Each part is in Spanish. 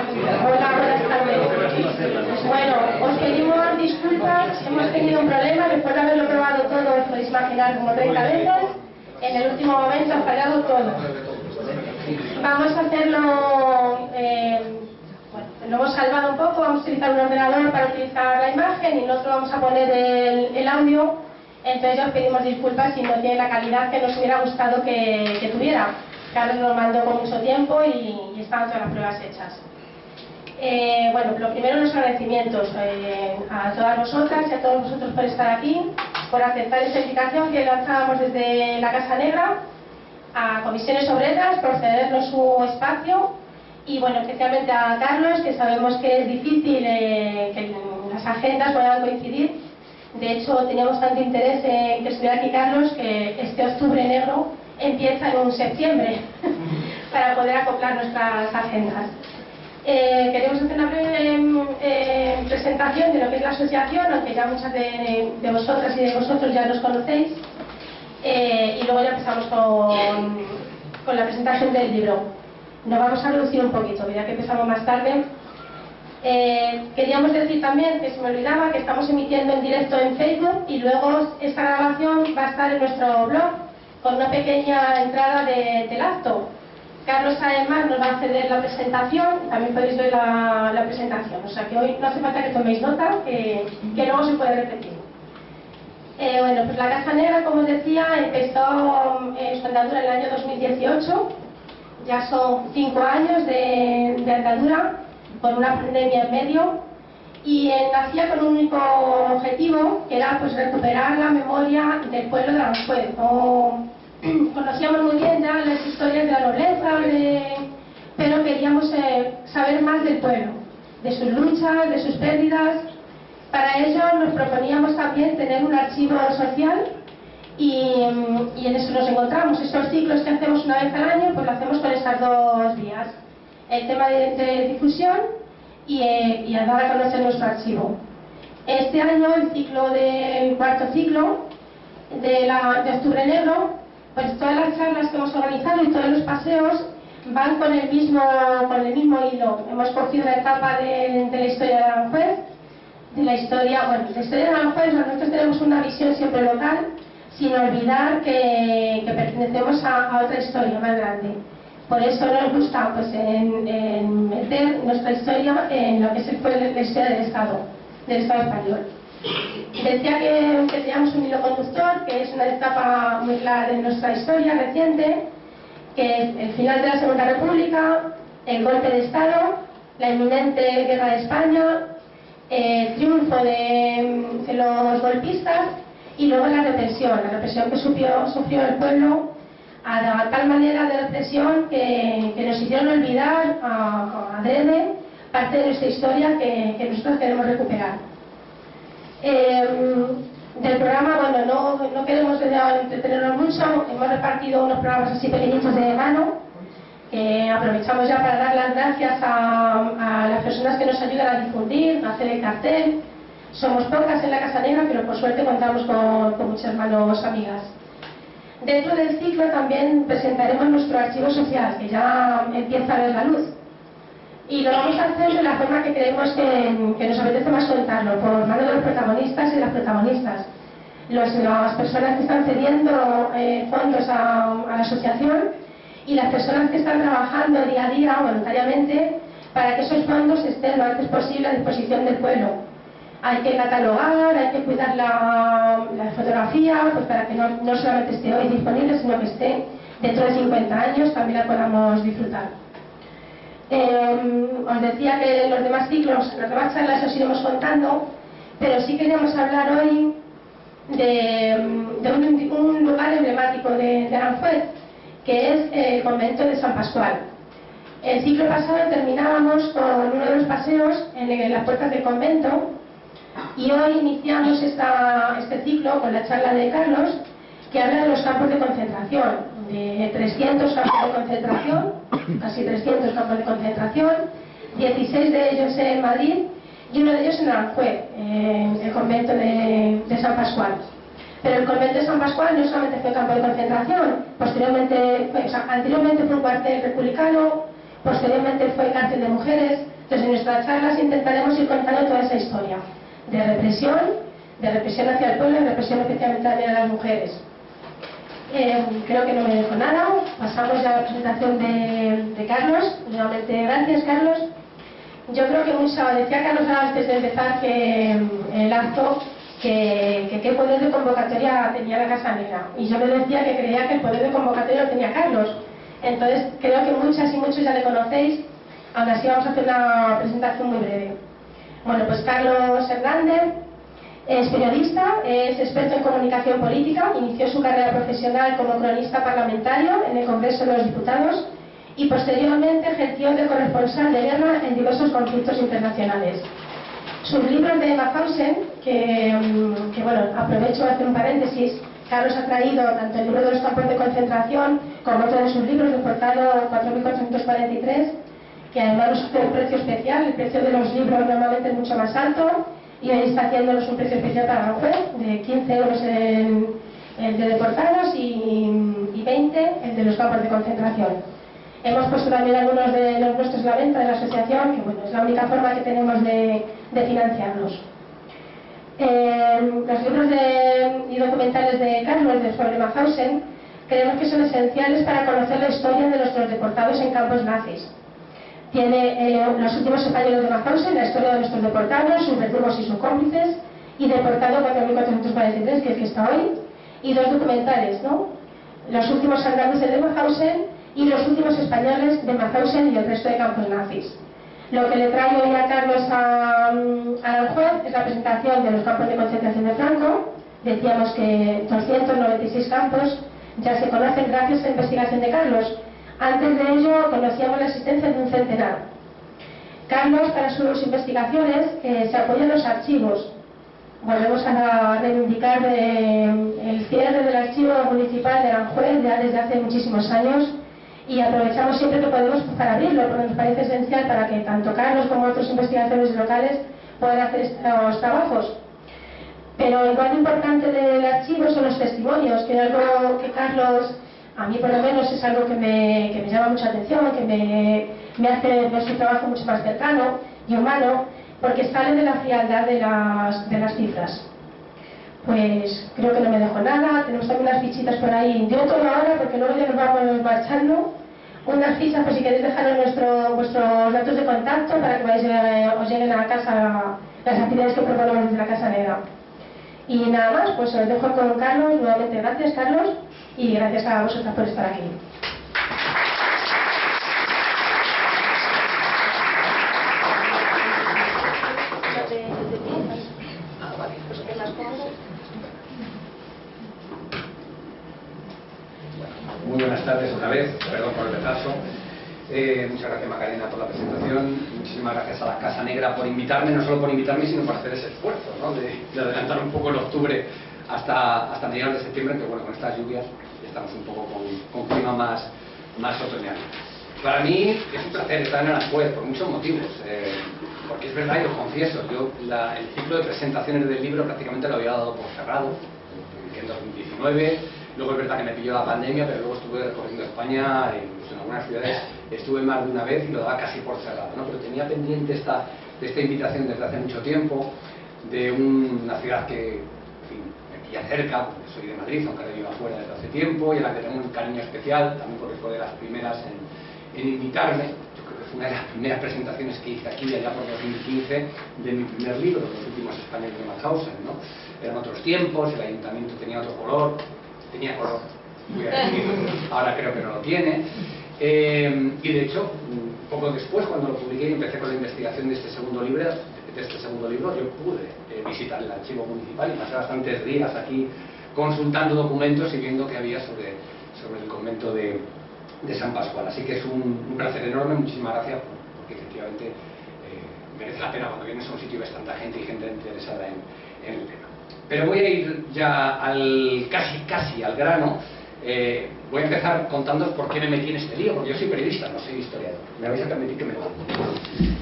Hola, buenas tardes. Bueno, os pedimos disculpas, hemos tenido un problema, después de haberlo probado todo, os podéis imaginar como 30 veces, en el último momento ha fallado todo. Vamos a hacerlo, bueno, lo hemos salvado un poco, vamos a utilizar un ordenador para utilizar la imagen y nosotros vamos a poner el audio, entonces os pedimos disculpas si no tiene la calidad que nos hubiera gustado que tuviera. Carlos nos mandó con mucho tiempo y estaban todas las pruebas hechas. Bueno, lo primero los agradecimientos a todas vosotras y a todos vosotros por estar aquí, por aceptar esta invitación que lanzábamos desde la Casa Negra, a Comisiones Obreras por cedernos su espacio y bueno, especialmente a Carlos, que sabemos que es difícil que las agendas puedan coincidir. De hecho, teníamos tanto interés en que estuviera aquí Carlos que este octubre negro empieza en un septiembre para poder acoplar nuestras agendas. Queremos hacer una breve presentación de lo que es la asociación, aunque ya muchas de vosotras y de vosotros ya nos conocéis, y luego ya empezamos con la presentación del libro. Nos vamos a reducir un poquito, ya que empezamos más tarde. Queríamos decir también, que se me olvidaba, que estamos emitiendo en directo en Facebook y luego esta grabación va a estar en nuestro blog con una pequeña entrada del acto. Carlos además nos va a ceder la presentación, también podéis ver la presentación, o sea que hoy no hace falta que toméis nota, que luego se puede repetir. Bueno, pues la Casa Negra, como os decía, empezó su andadura en el año 2018, ya son 5 años de andadura, con una pandemia en medio, y nacía con un único objetivo, que era pues recuperar la memoria del pueblo de Aranjuez. Conocíamos muy bien ya las historias de la nobleza, pero queríamos saber más del pueblo, de sus luchas, de sus pérdidas. Para ello nos proponíamos también tener un archivo social y en eso nos encontramos. Estos ciclos que hacemos una vez al año, pues lo hacemos con esas dos vías. El tema de difusión y a dar a conocer nuestro archivo. Este año, el cuarto ciclo de Octubre Negro, pues todas las charlas que hemos organizado y todos los paseos van con el mismo hilo. Hemos cogido la etapa de la historia de Aranjuez, la historia de Aranjuez. Nosotros tenemos una visión siempre local, sin olvidar que pertenecemos a otra historia más grande. Por eso nos gusta pues, en meter nuestra historia en lo que fue la historia del Estado español. Decía que teníamos un hilo conductor, que es una etapa muy clara de nuestra historia reciente, que es el final de la Segunda República, el golpe de Estado, la inminente guerra de España, el triunfo de los golpistas y luego la represión que sufrió el pueblo, a tal manera de represión que nos hicieron olvidar adrede parte de nuestra historia que nosotros queremos recuperar. Del programa, bueno, no queremos entretenernos mucho, hemos repartido unos programas así pequeñitos de mano, que aprovechamos ya para dar las gracias a las personas que nos ayudan a difundir, a hacer el cartel. Somos pocas en la Casa Negra, pero por suerte contamos con muchas manos amigas. Dentro del ciclo también presentaremos nuestro archivo social, que ya empieza a ver la luz. Y lo vamos a hacer de la forma que creemos que nos apetece más contarlo, por mano de los protagonistas y las protagonistas. Las personas que están cediendo fondos a la asociación y las personas que están trabajando día a día, voluntariamente, para que esos fondos estén lo antes posible a disposición del pueblo. Hay que catalogar, hay que cuidar la fotografía, pues para que no solamente esté hoy disponible, sino que esté dentro de 50 años, también la podamos disfrutar. Os decía que los demás ciclos, las demás charlas os iremos contando, pero sí queríamos hablar hoy de un lugar emblemático de Aranjuez, que es el convento de San Pascual. El ciclo pasado terminábamos con uno de los paseos en las puertas del convento y hoy iniciamos este ciclo con la charla de Carlos, que habla de los campos de concentración, de 300 campos de concentración, casi 300 campos de concentración, 16 de ellos en Madrid y uno de ellos en Aranjuez, el convento de San Pascual. Pero el convento de San Pascual no solamente fue campo de concentración, anteriormente fue un cuartel republicano, posteriormente fue cárcel de mujeres. Entonces en nuestras charlas intentaremos ir contando toda esa historia de represión hacia el pueblo y represión especialmente también a las mujeres. Creo que no me dejo nada. Pasamos ya a la presentación de Carlos. Nuevamente, gracias, Carlos. Yo creo que decía Carlos antes de empezar que el acto, que qué poder de convocatoria tenía la Casa Negra. Y yo le decía que creía que el poder de convocatoria lo tenía Carlos. Entonces, creo que muchas y muchos ya le conocéis. Aún así, vamos a hacer una presentación muy breve. Bueno, pues Carlos Hernández es periodista, es experto en comunicación política, inició su carrera profesional como cronista parlamentario en el Congreso de los Diputados y posteriormente ejerció de corresponsal de guerra en diversos conflictos internacionales. Sus libros de Mauthausen, que bueno, aprovecho a hacer un paréntesis, Carlos ha traído tanto el libro de los campos de concentración como otro de sus libros, reportado 4.443, que además nos hace un precio especial. El precio de los libros normalmente es mucho más alto y hoy está haciéndonos un precio especial para Aranjuez de 15 euros el de deportados y 20 el de los campos de concentración. Hemos puesto también algunos de los nuestros en la venta de la asociación, que bueno, es la única forma que tenemos de financiarlos. Los libros y documentales de Carlos sobre Mauthausen creemos que son esenciales para conocer la historia de nuestros deportados en campos nazis. Tiene los últimos españoles de Mauthausen, la historia de nuestros deportados, sus verdugos y sus cómplices, y deportado 4.443, que es el que está hoy, y dos documentales, ¿no? Los últimos andaluces de Mauthausen y los últimos españoles de Mauthausen y el resto de campos nazis. Lo que le traigo hoy a Carlos a Aranjuez es la presentación de los campos de concentración de Franco. Decíamos que 296 campos ya se conocen gracias a la investigación de Carlos. Antes de ello conocíamos la existencia de un centenar. Carlos, para sus investigaciones, se apoya en los archivos. Volvemos a reivindicar el cierre del archivo municipal de Aranjuez ya desde hace muchísimos años y aprovechamos siempre que podemos para abrirlo, porque nos parece esencial para que tanto Carlos como otros investigadores locales puedan hacer estos trabajos. Pero igual de importante del archivo son los testimonios, que es algo que Carlos, a mí por lo menos, es algo que me llama mucha atención, que me hace ver su trabajo mucho más cercano y humano, porque sale de la frialdad de las cifras. Pues creo que no me dejo nada. Tenemos también unas fichitas por ahí. Digo todo ahora porque luego ya nos vamos marchando. Unas fichas, pues si queréis dejaros vuestros datos de contacto para que os lleguen a casa las actividades que proponemos desde la Casa Negra. Y nada más, pues os dejo con Carlos. Nuevamente gracias, Carlos, y gracias a vosotras por estar aquí. Muy buenas tardes otra vez, perdón por el retraso. Muchas gracias, Macarena, por la presentación. Muchísimas gracias a la Casa Negra por invitarme, no solo por invitarme, sino por hacer ese esfuerzo, ¿no? de adelantar un poco el octubre hasta mediados de septiembre, que bueno, con estas lluvias estamos un poco con clima más otoñal. Para mí es un placer estar en Aranjuez por muchos motivos, porque es verdad y lo confieso, yo el ciclo de presentaciones del libro prácticamente lo había dado por cerrado en 2019. Luego es verdad que me pilló la pandemia, pero luego estuve recorriendo España, incluso en algunas ciudades estuve más de una vez y lo daba casi por cerrado, ¿no? Pero tenía pendiente esta invitación desde hace mucho tiempo, de una ciudad que, en fin, me pilla cerca, porque soy de Madrid, aunque vivo afuera desde hace tiempo, y a la que tengo un cariño especial, también porque fue de las primeras en invitarme. Yo creo que fue una de las primeras presentaciones que hice aquí, allá por 2015, de mi primer libro, Los últimos españoles de Mauthausen, ¿no? Eran otros tiempos, el ayuntamiento tenía otro color. Tenía color, voy a decir, ahora creo que no lo tiene. Y de hecho, poco después, cuando lo publiqué y empecé con la investigación de este segundo libro, yo pude visitar el archivo municipal y pasé bastantes días aquí consultando documentos y viendo qué había sobre el convento de San Pascual. Así que es un placer enorme, muchísimas gracias, porque efectivamente merece la pena cuando vienes a un sitio y ves tanta gente y gente interesada en el tema. Pero voy a ir ya casi al grano. Voy a empezar contándoos por qué me metí en este lío, porque yo soy periodista, no soy historiador. Me vais a permitir que me lo haga.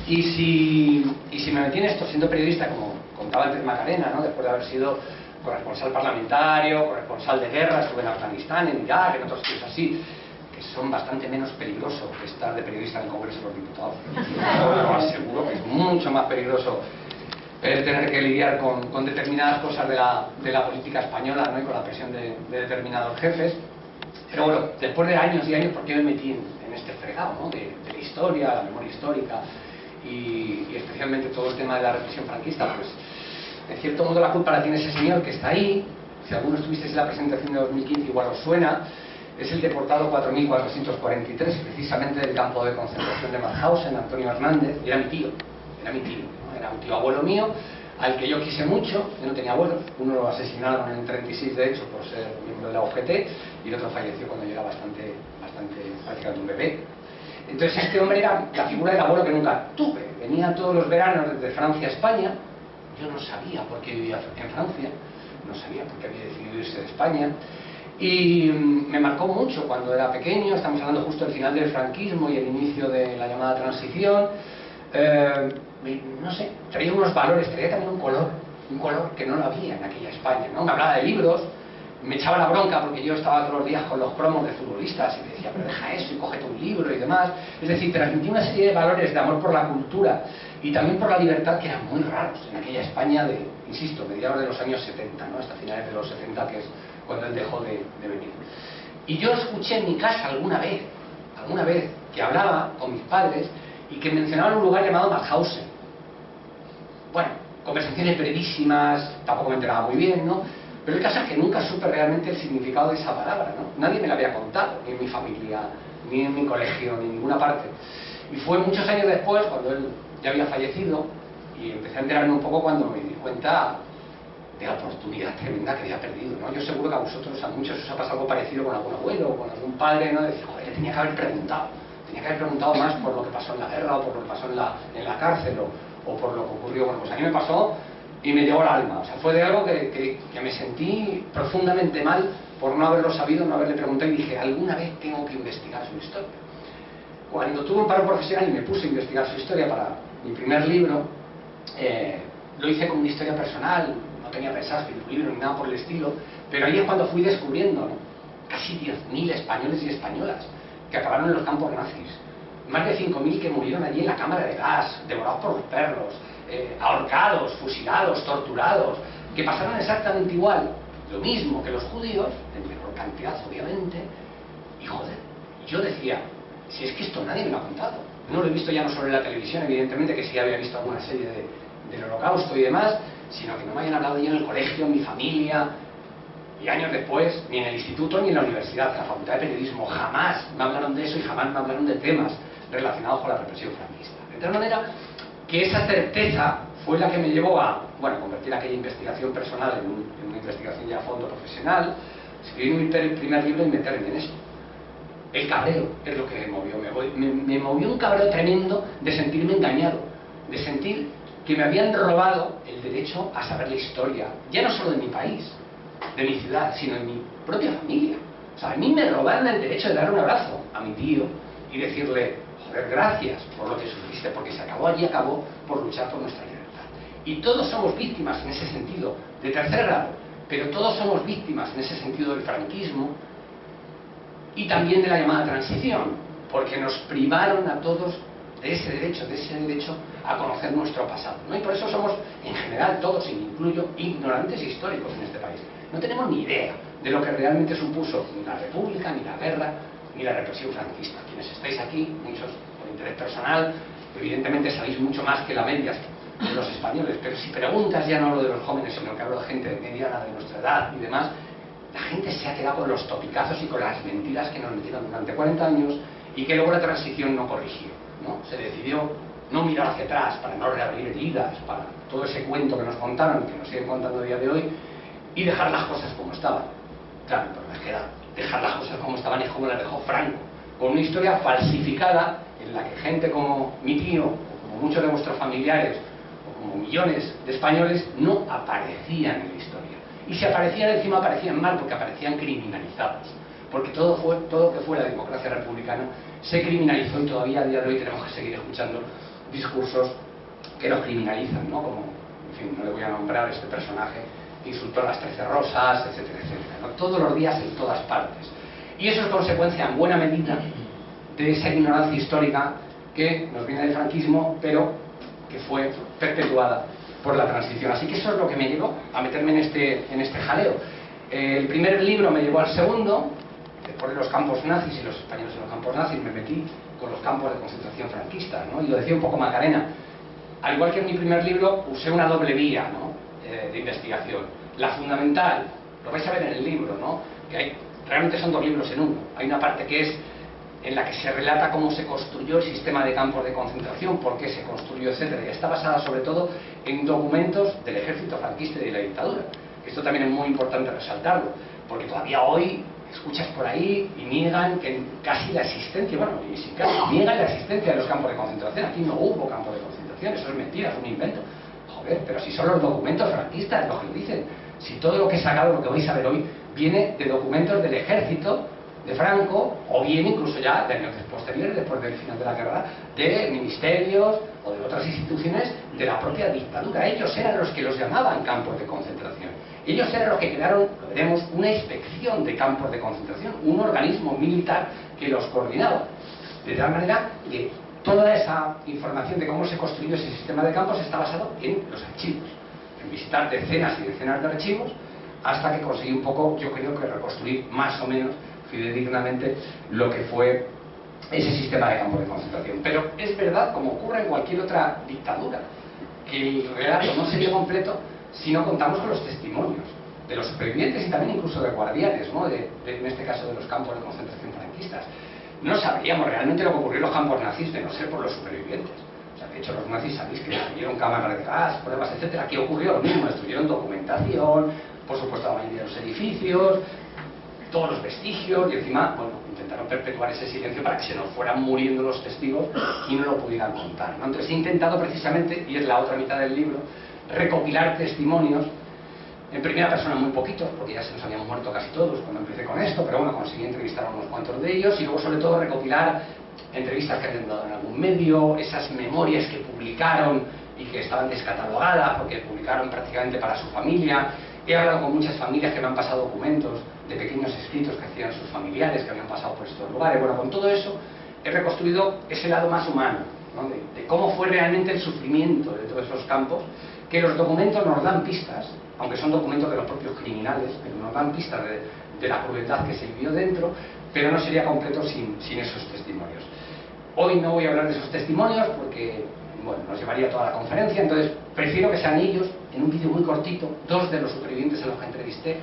Y si me metí en esto siendo periodista, como contaba antes Macarena, ¿no? Después de haber sido corresponsal parlamentario, corresponsal de guerra, estuve en Afganistán, en Irak, en otros sitios así, que son bastante menos peligrosos que estar de periodista en el Congreso de los Diputados. Yo lo aseguro que es mucho más peligroso tener que lidiar con determinadas cosas de la política española, ¿no? Y con la presión de determinados jefes. Pero bueno, después de años y años, ¿por qué me metí en este fregado, ¿no? de la historia, la memoria histórica y especialmente todo el tema de la represión franquista? Pues en cierto modo la culpa la tiene ese señor que está ahí. Si alguno estuvisteis en la presentación de 2015 igual os suena. Es el deportado 4443, precisamente del campo de concentración de Mauthausen, Antonio Hernández. Era mi tío, ¿no? Era un tío abuelo mío, al que yo quise mucho. Yo no tenía abuelos, uno lo asesinaron en el 36 de hecho por ser miembro de la UGT, y el otro falleció cuando yo era bastante prácticamente un bebé. Entonces este hombre era la figura del abuelo que nunca tuve. Venía todos los veranos desde Francia a España. Yo no sabía por qué vivía en Francia, no sabía por qué había decidido irse de España. Y me marcó mucho cuando era pequeño. Estamos hablando justo del final del franquismo y el inicio de la llamada transición. No sé, traía unos valores, traía también un color que no lo había en aquella España, ¿no? Me hablaba de libros, me echaba la bronca porque yo estaba todos los días con los cromos de futbolistas y me decía, pero deja eso y cógete un libro y demás. Es decir, transmitía una serie de valores de amor por la cultura y también por la libertad que eran muy raros en aquella España de, insisto, mediados de los años 70, ¿no? Hasta finales de los 70, que es cuando él dejó de venir. Y yo escuché en mi casa alguna vez que hablaba con mis padres y que mencionaban un lugar llamado Mauthausen. Bueno, conversaciones brevísimas, tampoco me enteraba muy bien, ¿no? Pero el caso es que nunca supe realmente el significado de esa palabra, ¿no? Nadie me la había contado, ni en mi familia, ni en mi colegio, ni en ninguna parte. Y fue muchos años después, cuando él ya había fallecido, y empecé a enterarme un poco cuando me di cuenta de la oportunidad tremenda que había perdido, ¿no? Yo seguro que a vosotros, a muchos, os ha pasado algo parecido con algún abuelo o con algún padre, ¿no? Decir, joder, tenía que haber preguntado más por lo que pasó en la guerra o por lo que pasó en la cárcel o por lo que ocurrió. Bueno, pues a mí me pasó y me llegó al alma. O sea, fue de algo que me sentí profundamente mal por no haberlo sabido, no haberle preguntado, y dije, alguna vez tengo que investigar su historia. Cuando tuve un paro profesional y me puse a investigar su historia para mi primer libro, lo hice como una historia personal. No tenía pensado escribir un libro ni nada por el estilo, pero ahí es cuando fui descubriendo, ¿no? Casi 10.000 españoles y españolas que acabaron en los campos nazis, más de 5.000 que murieron allí en la cámara de gas, devorados por los perros, ahorcados, fusilados, torturados, que pasaron exactamente igual, lo mismo que los judíos, en menor cantidad obviamente. Y joder, yo decía, si es que esto nadie me lo ha contado. No lo he visto ya no solo en la televisión, evidentemente, que sí había visto alguna serie del Holocausto y demás, sino que no me hayan hablado yo en el colegio, en mi familia, y años después, ni en el instituto ni en la universidad, en la facultad de periodismo, jamás me hablaron de eso y jamás me hablaron de temas relacionados con la represión franquista. De tal manera que esa certeza fue la que me llevó a, bueno, convertir aquella investigación personal en una investigación ya a fondo profesional, escribir mi primer libro y meterme en eso. El cabreo es lo que me movió, me movió un cabreo tremendo de sentirme engañado, de sentir que me habían robado el derecho a saber la historia, ya no solo de mi país, de mi ciudad, sino de mi propia familia. O sea, a mí me robaron el derecho de dar un abrazo a mi tío y decirle, joder, gracias por lo que sufriste, porque se acabó allí, acabó por luchar por nuestra libertad. Y todos somos víctimas en ese sentido, de tercer grado, pero todos somos víctimas en ese sentido del franquismo y también de la llamada transición, porque nos privaron a todos de ese derecho a conocer nuestro pasado, ¿no? Y por eso somos, en general, todos, y me incluyo, ignorantes históricos en este país. No tenemos ni idea de lo que realmente supuso ni la República, ni la guerra, ni la represión franquista. Quienes estáis aquí, muchos por interés personal, evidentemente sabéis mucho más que la media de los españoles, pero si preguntas, ya no hablo de los jóvenes, sino que hablo de gente mediana de nuestra edad y demás, la gente se ha quedado con los topicazos y con las mentiras que nos metieron durante 40 años y que luego la transición no corrigió, ¿no? Se decidió no mirar hacia atrás para no reabrir heridas, para todo ese cuento que nos contaron y que nos siguen contando a día de hoy, y dejar las cosas como estaban. Claro, pero me queda dejar las cosas como estaban es como las dejó Franco, con una historia falsificada en la que gente como mi tío, o como muchos de vuestros familiares, o como millones de españoles, no aparecían en la historia. Y si aparecían, encima aparecían mal, porque aparecían criminalizados. Porque todo lo que fue la democracia republicana se criminalizó, y todavía a día de hoy tenemos que seguir escuchando discursos que nos criminalizan, ¿no? Como, en fin, no le voy a nombrar este personaje, insultó a las 13 rosas, etcétera, etcétera, ¿no? Todos los días, en todas partes. Y eso es consecuencia, en buena medida, de esa ignorancia histórica que nos viene del franquismo, pero que fue perpetuada por la transición. Así que eso es lo que me llevó a meterme en este jaleo. El primer libro me llevó al segundo. Después de los campos nazis y los españoles en los campos nazis, me metí con los campos de concentración franquistas, ¿no? Y lo decía un poco Macarena. Al igual que en mi primer libro, usé una doble vía, ¿no? De investigación. La fundamental, lo vais a ver en el libro, ¿no? Que realmente son dos libros en uno. Hay una parte que es en la que se relata cómo se construyó el sistema de campos de concentración, por qué se construyó, etc. Y está basada sobre todo en documentos del ejército franquista y de la dictadura. Esto también es muy importante resaltarlo, porque todavía hoy escuchas por ahí y niegan que casi la existencia, bueno, y sin casi, niegan la existencia de los campos de concentración. Aquí no hubo campos de concentración, eso es mentira, es un invento. Joder, pero si son los documentos franquistas los que lo dicen, si todo lo que he sacado, lo que vais a ver hoy, viene de documentos del ejército de Franco, o bien incluso ya de años posteriores, después del final de la guerra, de ministerios o de otras instituciones de la propia dictadura. Ellos eran los que los llamaban campos de concentración. Ellos eran los que crearon, lo veremos, una inspección de campos de concentración, un organismo militar que los coordinaba. De tal manera que toda esa información de cómo se construyó ese sistema de campos está basado en los archivos, en visitar decenas y decenas de archivos, hasta que conseguí un poco, yo creo que reconstruir más o menos fidedignamente lo que fue ese sistema de campos de concentración. Pero es verdad, como ocurre en cualquier otra dictadura, que el relato no sería completo si no contamos con los testimonios de los supervivientes y también incluso de guardianes, ¿no? En este caso de los campos de concentración franquistas. No sabríamos realmente lo que ocurrió en los campos nazis de no ser por los supervivientes. O sea, de hecho los nazis sabéis que destruyeron cámaras de gas, pruebas, etcétera. Aquí ocurrió lo mismo, destruyeron documentación, por supuesto la mayoría de los edificios, todos los vestigios, y encima, bueno, intentaron perpetuar ese silencio para que se nos fueran muriendo los testigos y no lo pudieran contar, ¿no? Entonces he intentado precisamente, y es la otra mitad del libro, recopilar testimonios en primera persona muy poquitos, porque ya se nos habían muerto casi todos cuando empecé con esto, pero bueno, conseguí entrevistar a unos cuantos de ellos, y luego sobre todo recopilar entrevistas que habían dado en algún medio, esas memorias que publicaron y que estaban descatalogadas porque publicaron prácticamente para su familia. He hablado con muchas familias que me han pasado documentos de pequeños escritos que hacían sus familiares, que habían pasado por estos lugares. Bueno, con todo eso he reconstruido ese lado más humano, ¿no? de cómo fue realmente el sufrimiento de todos esos campos, que los documentos nos dan pistas, aunque son documentos de los propios criminales, pero nos dan pistas de la crueldad que se vivió dentro, pero no sería completo sin esos testimonios. Hoy no voy a hablar de esos testimonios porque, bueno, nos llevaría toda la conferencia, entonces prefiero que sean ellos, en un vídeo muy cortito, dos de los supervivientes a los que entrevisté,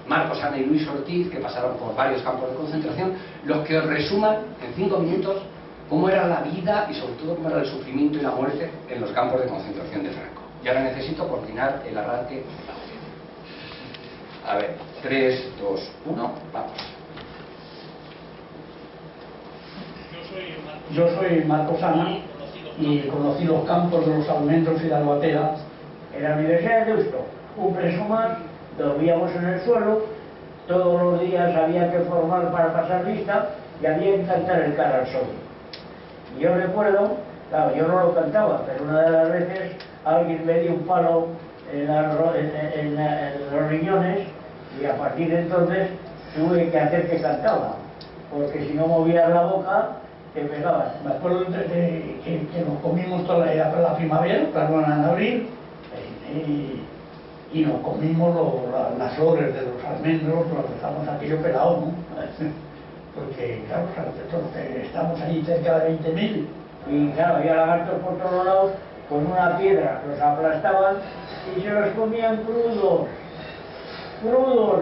Marcos Ana y Luis Ortiz, que pasaron por varios campos de concentración, los que os resuman en 5 minutos cómo era la vida y sobre todo cómo era el sufrimiento y la muerte en los campos de concentración de Franco. Y ahora necesito coordinar el arranque de la audiencia. A ver, 3, 2, 1, vamos. Yo soy Marcos Ana y conocí los campos de los Almendros y de Albatera en la Universidad de Deusto. Un preso más, dormíamos en el suelo, todos los días había que formar para pasar lista y había que cantar el Cara al Sol. Y yo recuerdo, claro, yo no lo cantaba, pero una de las veces alguien me dio un palo en los riñones y a partir de entonces tuve que hacer que cantaba, porque si no movías la boca te pegaban. Me acuerdo que nos comimos toda la primavera, claro, en abril, y nos comimos las flores de los almendros, los dejamos aquello pelado, ¿no? Porque, claro, estamos ahí cerca de 20.000, y claro, había lagartos por todos lados, con una piedra los aplastaban y se los comían crudos,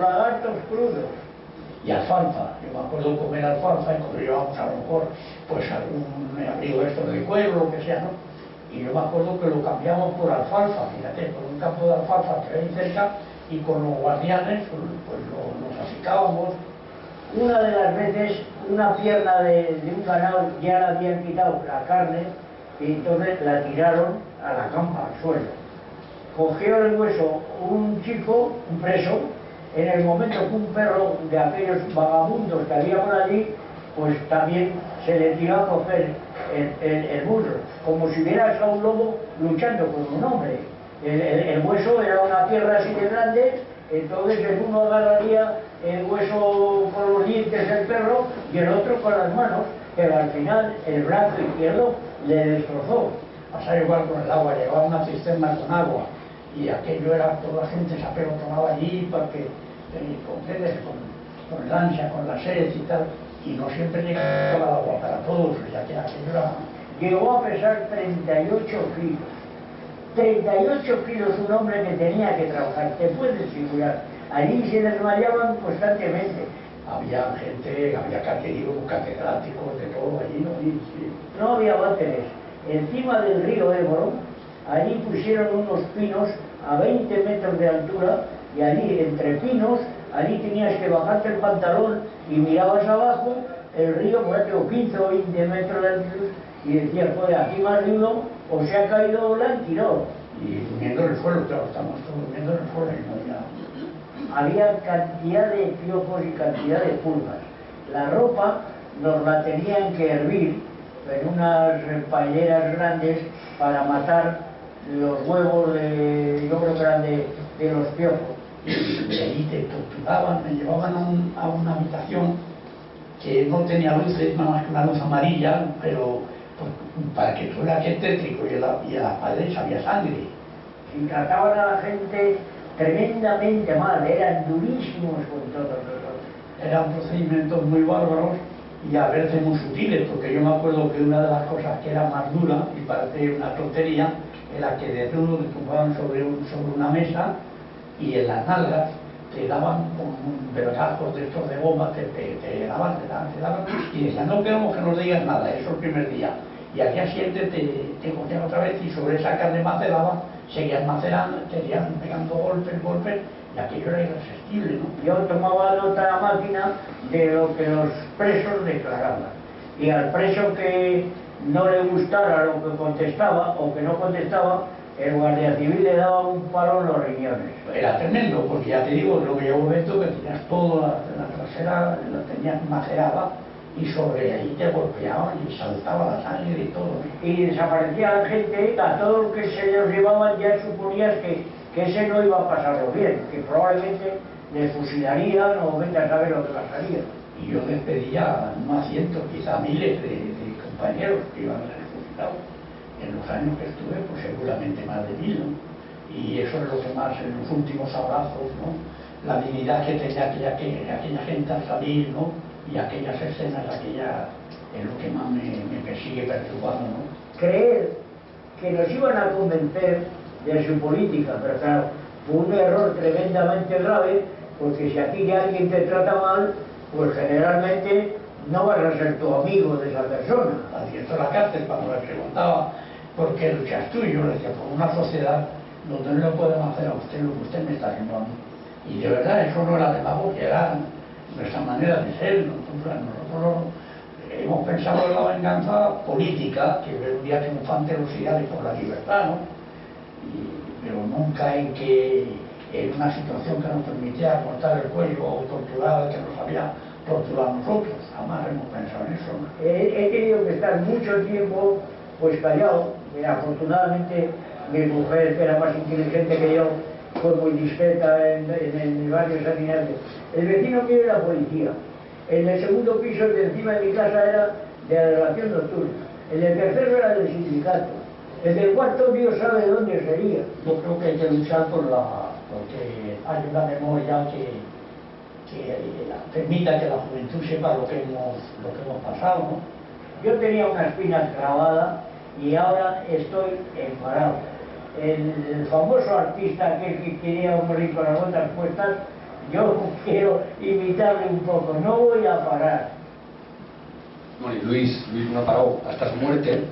lagartos crudos. Y alfalfa, yo me acuerdo comer alfalfa y cuando llevábamos a lo mejor pues algún abrigo esto de cuero, lo que sea, ¿no? Y yo me acuerdo que lo cambiamos por alfalfa, fíjate, por un campo de alfalfa que hay cerca, y con los guardianes pues nos acicábamos. Una de las veces una pierna de un ganado ya le habían quitado la carne y entonces la tiraron a la campa, al suelo. Cogió el hueso un chico, un preso, en el momento que un perro de aquellos vagabundos que había por allí, pues también se le tiró a coger el muslo, como si hubiera estado un lobo luchando con un hombre. El hueso era una pierna así de grande, entonces el uno agarraría el hueso con los dientes del perro y el otro con las manos, pero al final el brazo izquierdo le destrozó. Pasaba igual con el agua, llegaba una cisterna con agua y aquello era, toda la gente se apelotonaba allí porque con el ansia, con la sed y tal, y no siempre llegaba el agua para todos, ya que aquello era... Llegó a pesar 38 kilos. 38 kilos un hombre que tenía que trabajar, te puedes figurar. Allí se desmayaban constantemente. Había gente, había catedráticos de todo allí, ¿no? No había váteres. Encima del río Ebro, allí pusieron unos pinos a 20 metros de altura y allí, entre pinos, allí tenías que bajarte el pantalón y mirabas abajo, el río, por ejemplo, 15 o 20 metros de altura, y decías, pues aquí más de uno, o se ha caído o la han tirado. Y durmiendo en el suelo, claro, estamos todos durmiendo en el suelo y no ya. Había cantidad de piojos y cantidad de pulgas. La ropa nos la tenían que hervir en unas paelleras grandes para matar los huevos yo creo que eran de los piojos. Y ahí te torturaban, me llevaban a una habitación que no tenía luces, nada más que una luz amarilla, pero pues, para que fuera aquel tétrico y a las paredes había sangre. Y trataban a la gente tremendamente mal, eran durísimos con todo. Eran procedimientos muy bárbaros y a veces muy sutiles, porque yo me acuerdo que una de las cosas que era más dura, y parece una tontería, era que de uno te tumbaban sobre una mesa y en las nalgas te daban un vergajos de estos de bomba, te daban, y decían, no queremos que nos digas nada, eso el primer día. Y al día siguiente te cogían otra vez y sobre esa carne macerada seguían macerando, te iban pegando golpes, y aquello era irresistible, ¿no? Yo tomaba nota a la máquina de lo que los presos declaraban. Y al preso que no le gustara lo que contestaba o que no contestaba, el guardia civil le daba un palo en los riñones. Era tremendo, porque ya te digo, lo que llegó un momento que tenías toda la trasera, la tenías macerada, y sobre ahí te golpeaban y saltaba la sangre y todo. Y desaparecía la gente, a todo lo que se los llevaban ya suponías que ese no iba a pasarlo bien, que probablemente le fusilarían o vete a saber lo que pasaría. Y yo despedía no a cientos, quizá a miles de compañeros que iban a ser fusilados. En los años que estuve, pues seguramente más de 1000, ¿no? Y eso es lo que más, en los últimos abrazos, ¿no? La dignidad que tenía aquella gente al salir, ¿no? Y aquellas escenas, es lo que más me sigue perturbando, ¿no? Creer que nos iban a convencer de su política, pero claro, fue un error tremendamente grave, porque si aquí ya alguien te trata mal, pues generalmente no vas a ser tu amigo de esa persona. Asiento a la cárcel cuando le preguntaba por qué luchas tú, y yo le decía, por una sociedad donde no le pueden hacer a usted lo que usted me está haciendo a mí. Y de verdad, eso no era demagogia, era nuestra manera de ser. Nosotros hemos pensado en la venganza política, que es un día triunfante los ideales por la libertad, ¿no? Pero nunca en una situación que nos permitía cortar el cuello o torturar al que nos había torturado a nosotros. Jamás hemos pensado en eso, ¿no? He tenido que estar mucho tiempo pues callado. Afortunadamente mi mujer, que era más inteligente que yo, fue muy discreta en el barrio San Ignacio. El vecino mío era policía. En el segundo piso de encima de mi casa era de la delegación nocturna. En el tercero era del sindicato. En el cuarto Dios sabe dónde sería. Yo creo que hay que luchar porque hay una memoria que permita que la juventud sepa lo que hemos pasado, ¿no? Yo tenía una espina clavada y ahora estoy enfadado. El famoso artista aquel que quería morir con las botas puestas, yo quiero imitarle un poco, no voy a parar. Bueno, y Luis no paró hasta su muerte.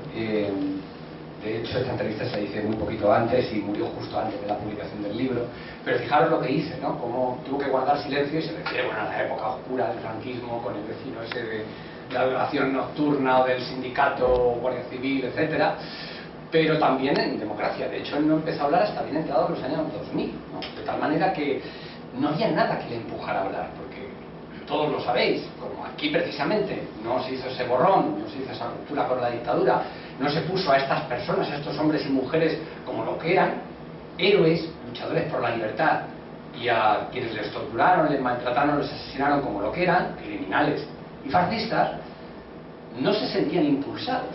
De hecho, esta entrevista se hizo muy poquito antes y murió justo antes de la publicación del libro. Pero fijaros lo que hice, ¿no? Cómo tuvo que guardar silencio y se refiere, bueno, a la época oscura del franquismo, con el vecino ese de la delegación nocturna o del sindicato, guardia civil, etcétera. Pero también en democracia. De hecho, él no empezó a hablar hasta bien entrados los años 2000, ¿no? De tal manera que no había nada que le empujara a hablar, porque todos lo sabéis, como aquí precisamente no se hizo ese borrón, no se hizo esa ruptura con la dictadura, no se puso a estas personas, a estos hombres y mujeres como lo que eran, héroes, luchadores por la libertad y a quienes les torturaron, les maltrataron, les asesinaron como lo que eran, criminales y fascistas, no se sentían impulsados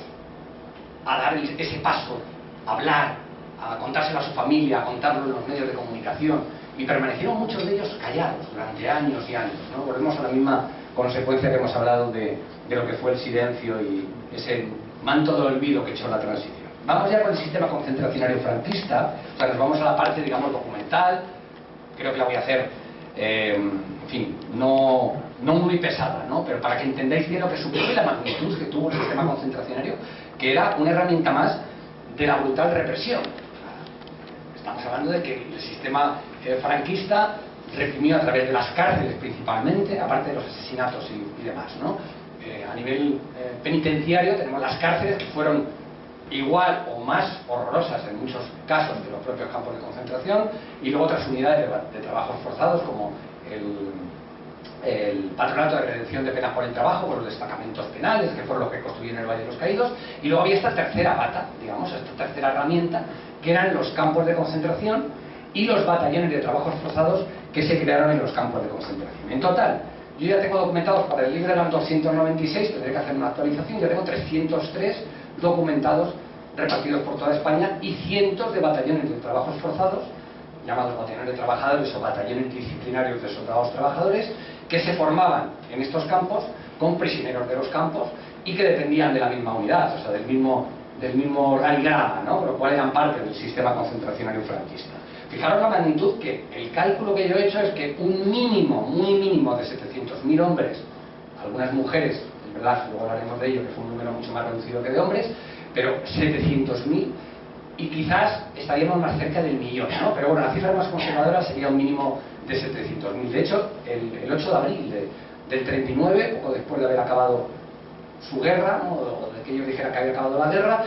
a dar ese paso, a hablar, a contárselo a su familia, a contarlo en los medios de comunicación, y permanecieron muchos de ellos callados durante años y años, ¿no? Volvemos a la misma consecuencia que hemos hablado de lo que fue el silencio y ese manto de olvido que echó la transición. Vamos ya con el sistema concentracionario franquista, o sea, nos vamos a la parte, digamos, documental. Creo que la voy a hacer, en fin, no muy pesada, ¿no? Pero para que entendáis bien lo que supuso y la magnitud que tuvo el sistema concentracionario, que era una herramienta más de la brutal represión. Estamos hablando de que el sistema franquista reprimió a través de las cárceles principalmente, aparte de los asesinatos y demás, ¿no? A nivel penitenciario tenemos las cárceles que fueron igual o más horrorosas en muchos casos de los propios campos de concentración, y luego otras unidades de trabajos forzados como el Patronato de Redención de Penas por el Trabajo, con los destacamentos penales, que fueron los que construyeron el Valle de los Caídos, y luego había esta tercera pata, digamos, esta tercera herramienta, que eran los campos de concentración y los batallones de trabajos forzados que se crearon en los campos de concentración. En total, yo ya tengo documentados, para el libro eran 296, tendré que hacer una actualización, ya tengo 303 documentados repartidos por toda España, y cientos de batallones de trabajos forzados, llamados batallones de trabajadores o batallones disciplinarios de soldados trabajadores, que se formaban en estos campos con prisioneros de los campos y que dependían de la misma unidad, o sea, del mismo organigrama, ¿no? Por lo cual eran parte del sistema concentracionario franquista. Fijaros la magnitud, que el cálculo que yo he hecho es que un mínimo, muy mínimo, de 700.000 hombres, algunas mujeres, en verdad, luego hablaremos de ello, que fue un número mucho más reducido que de hombres, pero 700.000, y quizás estaríamos más cerca del millón, ¿no? Pero bueno, la cifra más conservadora sería un mínimo de 700.000. De hecho, el 8 de abril del 39, poco después de haber acabado su guerra, ¿no? O de que ellos dijeran que había acabado la guerra,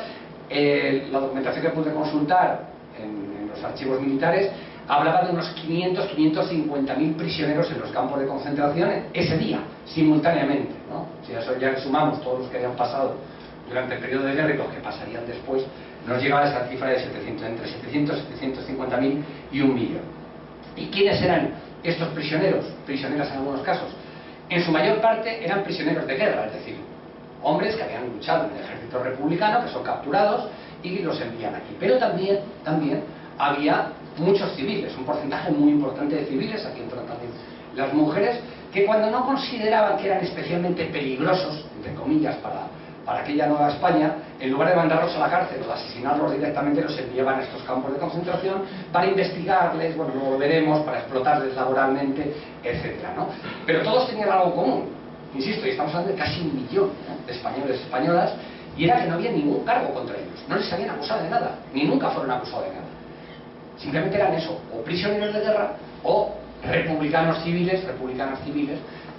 la documentación que pude consultar en los archivos militares hablaba de unos 550.000 prisioneros en los campos de concentración ese día, simultáneamente, ¿no? Si a eso ya le sumamos todos los que habían pasado durante el periodo de guerra y los que pasarían después, nos llegaba a esa cifra de entre 700 y 750.000 y un millón. ¿Y quiénes eran estos prisioneros? Prisioneras en algunos casos. En su mayor parte eran prisioneros de guerra, es decir, hombres que habían luchado en el ejército republicano, que son capturados y los envían aquí. Pero también había muchos civiles, un porcentaje muy importante de civiles, aquí entran también las mujeres, que cuando no consideraban que eran especialmente peligrosos, entre comillas, para aquella Nueva España, en lugar de mandarlos a la cárcel o de asesinarlos directamente, los enviaban a estos campos de concentración para investigarles, bueno, luego lo veremos, para explotarles laboralmente, etcétera, ¿no? Pero todos tenían algo común, insisto, y estamos hablando de casi 1 millón, ¿no?, de españoles y españolas, y era que no había ningún cargo contra ellos, no les habían acusado de nada, ni nunca fueron acusados de nada. Simplemente eran eso, o prisioneros de guerra o republicanas civiles,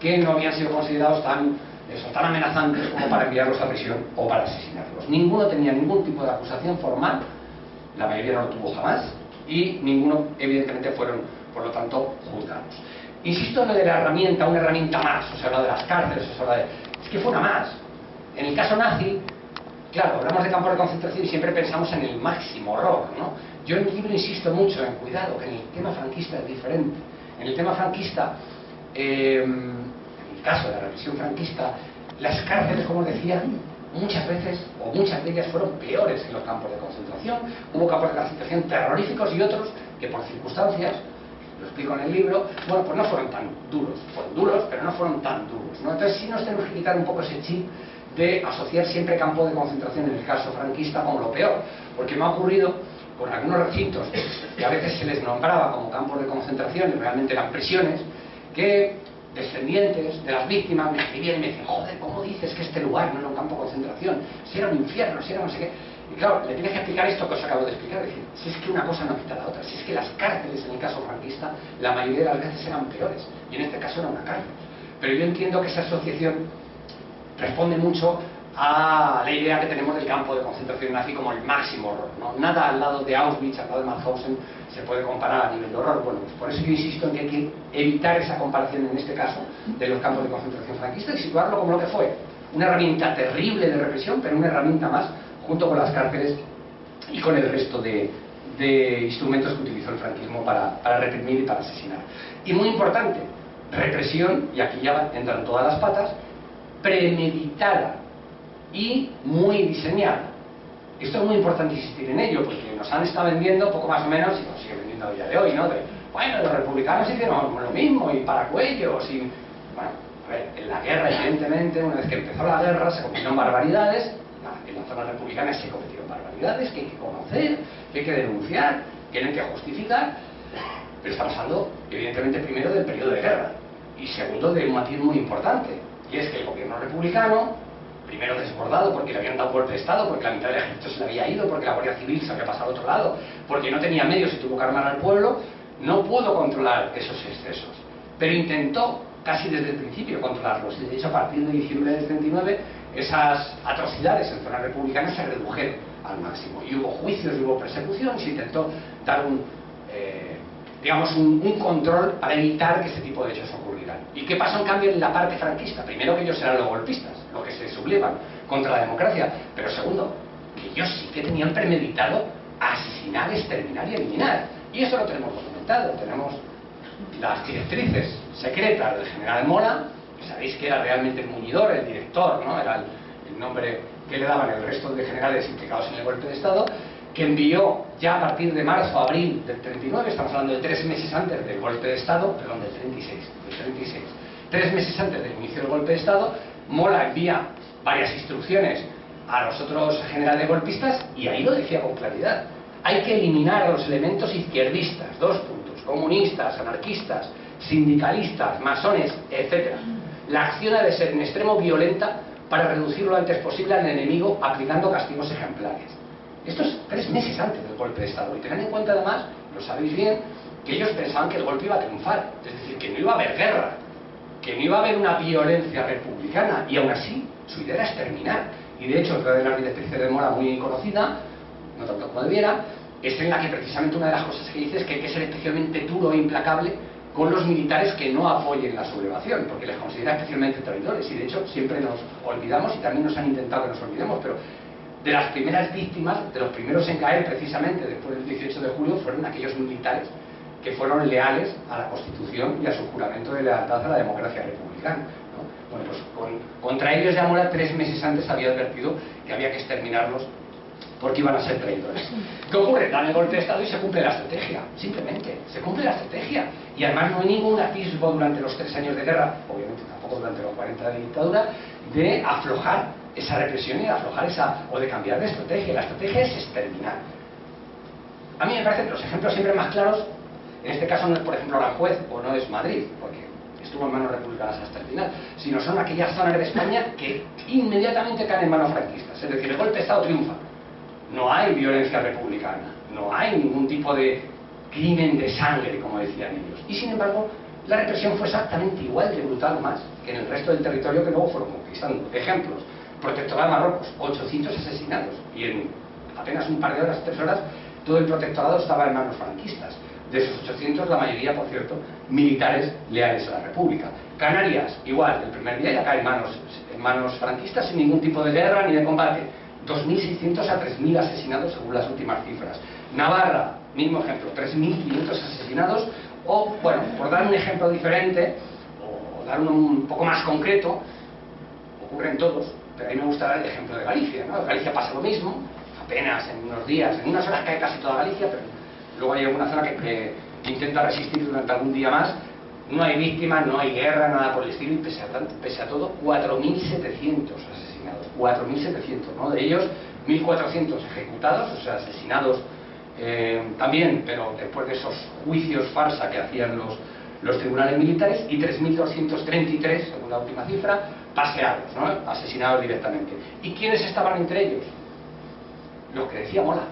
que no habían sido considerados tan amenazantes como para enviarlos a prisión o para asesinarlos. Ninguno tenía ningún tipo de acusación formal, la mayoría no lo tuvo jamás, y ninguno evidentemente fueron, por lo tanto, juzgados. Insisto en lo de la herramienta, una herramienta más, o sea, lo de las cárceles, o sea, es que fue una más. En el caso nazi, claro, hablamos de campos de concentración y siempre pensamos en el máximo horror, ¿no? Yo en mi libro insisto mucho en cuidado, que en el tema franquista es diferente. En el tema franquista, en el caso de la represión franquista, las cárceles, como os decía, muchas veces, o muchas de ellas, fueron peores que los campos de concentración. Hubo campos de concentración terroríficos y otros que por circunstancias, lo explico en el libro, bueno, pues no fueron tan duros. Fueron duros, pero no fueron tan duros, ¿no? Entonces sí nos tenemos que quitar un poco ese chip de asociar siempre campo de concentración, en el caso franquista, como lo peor. Porque me ha ocurrido con algunos recintos que a veces se les nombraba como campos de concentración y realmente eran prisiones, que descendientes de las víctimas me escribían y me decían: joder, ¿cómo dices que este lugar no era un campo de concentración? Si era un infierno, si era no sé qué. Y claro, le tienes que explicar esto que os acabo de explicar, es decir, si es que una cosa no quita la otra, si es que las cárceles en el caso franquista la mayoría de las veces eran peores, y en este caso era una cárcel. Pero yo entiendo que esa asociación responde mucho a la idea que tenemos del campo de concentración nazi como el máximo horror, ¿no? Nada al lado de Auschwitz, al lado de Mauthausen se puede comparar a nivel de horror. Bueno, pues por eso yo insisto en que hay que evitar esa comparación en este caso de los campos de concentración franquistas y situarlo como lo que fue, una herramienta terrible de represión, pero una herramienta más junto con las cárceles y con el resto de de instrumentos que utilizó el franquismo para reprimir y para asesinar. Y muy importante, represión, y aquí ya entran todas las patas, premeditada y muy diseñada. Esto es muy importante insistir en ello, porque nos han estado vendiendo poco más o menos, y nos siguen vendiendo a día de hoy, ¿no? Bueno, los republicanos hicieron lo mismo, y para cuellos, y... Bueno, a ver, en la guerra, evidentemente, una vez que empezó la guerra, se cometieron barbaridades. En las zonas republicanas se cometieron barbaridades que hay que conocer, que hay que denunciar, que no hay que justificar. Pero estamos hablando, evidentemente, primero del periodo de guerra, y segundo de un matiz muy importante, y es que el gobierno republicano, primero desbordado porque le habían dado golpe de Estado, porque la mitad del ejército se le había ido, porque la Guardia Civil se había pasado al otro lado, porque no tenía medios y tuvo que armar al pueblo, no pudo controlar esos excesos, pero intentó casi desde el principio controlarlos, y de hecho a partir de diciembre del 39 esas atrocidades en zonas republicanas se redujeron al máximo, y hubo juicios y hubo persecución, y se intentó dar digamos un control para evitar que este tipo de hechos ocurrieran. ¿Y qué pasó en cambio en la parte franquista? Primero, que ellos eran los golpistas, los que se sublevan contra la democracia, pero segundo, que ellos sí que tenían premeditado asesinar, exterminar y eliminar. Y eso lo tenemos documentado. Tenemos las directrices secretas del general Mola, que sabéis que era realmente el muñidor, el director, ¿no? Era el nombre que le daban el resto de generales implicados en el golpe de Estado, que envió ya a partir de marzo o abril del 39, estamos hablando de 3 meses antes del golpe de Estado, perdón, del 36, 3 meses antes del inicio del golpe de Estado, Mola envía varias instrucciones a los otros generales golpistas, y ahí lo decía con claridad: hay que eliminar a los elementos izquierdistas, 2 puntos, comunistas, anarquistas, sindicalistas, masones, etc. La acción ha de ser en extremo violenta para reducir lo antes posible al enemigo, aplicando castigos ejemplares. Esto es 3 meses antes del golpe de Estado, y tened en cuenta además, lo sabéis bien, que ellos pensaban que el golpe iba a triunfar, es decir, que no iba a haber guerra, que no iba a haber una violencia republicana, y aún así su idea era exterminar. Y de hecho, otra de las directrices de Mola muy conocida, no tanto como debiera, es en la que precisamente una de las cosas que dice es que hay que ser especialmente duro e implacable con los militares que no apoyen la sublevación, porque les considera especialmente traidores, y de hecho siempre nos olvidamos, y también nos han intentado que nos olvidemos, pero de las primeras víctimas, de los primeros en caer precisamente después del 18 de julio, fueron aquellos militares que fueron leales a la Constitución y a su juramento de lealtad a la democracia republicana, ¿no? Bueno, pues contra ellos ya Mola 3 meses antes había advertido que había que exterminarlos porque iban a ser traidores. ¿Qué ocurre? Dan el golpe de Estado y se cumple la estrategia, simplemente, se cumple la estrategia. Y además no hay ningún atisbo durante los 3 años de guerra, obviamente tampoco durante los 40 de dictadura, de aflojar esa represión y de aflojar o de cambiar de estrategia. La estrategia es exterminar. A mí me parece que los ejemplos siempre más claros, en este caso no es por ejemplo Aranjuez o no es Madrid, porque estuvo en manos republicanas hasta el final, sino son aquellas zonas de España que inmediatamente caen en manos franquistas. Es decir, el golpe de Estado triunfa. No hay violencia republicana, no hay ningún tipo de crimen de sangre, como decían ellos. Y sin embargo, la represión fue exactamente igual de brutal más que en el resto del territorio que luego fueron conquistando. Ejemplos: Protectorado de Marruecos, 800 asesinados, y en apenas un par de horas, 3 horas, todo el protectorado estaba en manos franquistas. De esos 800, la mayoría, por cierto, militares leales a la República. Canarias, igual, el primer día ya cae en manos franquistas sin ningún tipo de guerra ni de combate. 2.600 a 3.000 asesinados según las últimas cifras. Navarra, mismo ejemplo, 3.500 asesinados. O, bueno, por dar un ejemplo diferente, o dar uno un poco más concreto, ocurren todos, pero a mí me gusta dar el ejemplo de Galicia, ¿no? En Galicia pasa lo mismo, apenas en unos días, en unas horas cae casi toda Galicia, pero luego hay alguna zona que intenta resistir durante algún día más. No hay víctimas, no hay guerra, nada por el estilo, y pese a todo, 4.700 asesinados, 4.700, ¿no? De ellos, 1.400 ejecutados, o sea, asesinados también, pero después de esos juicios farsa que hacían los tribunales militares, y 3.233, según la última cifra, paseados, ¿no? Asesinados directamente. ¿Y quiénes estaban entre ellos? Los que decía Mola,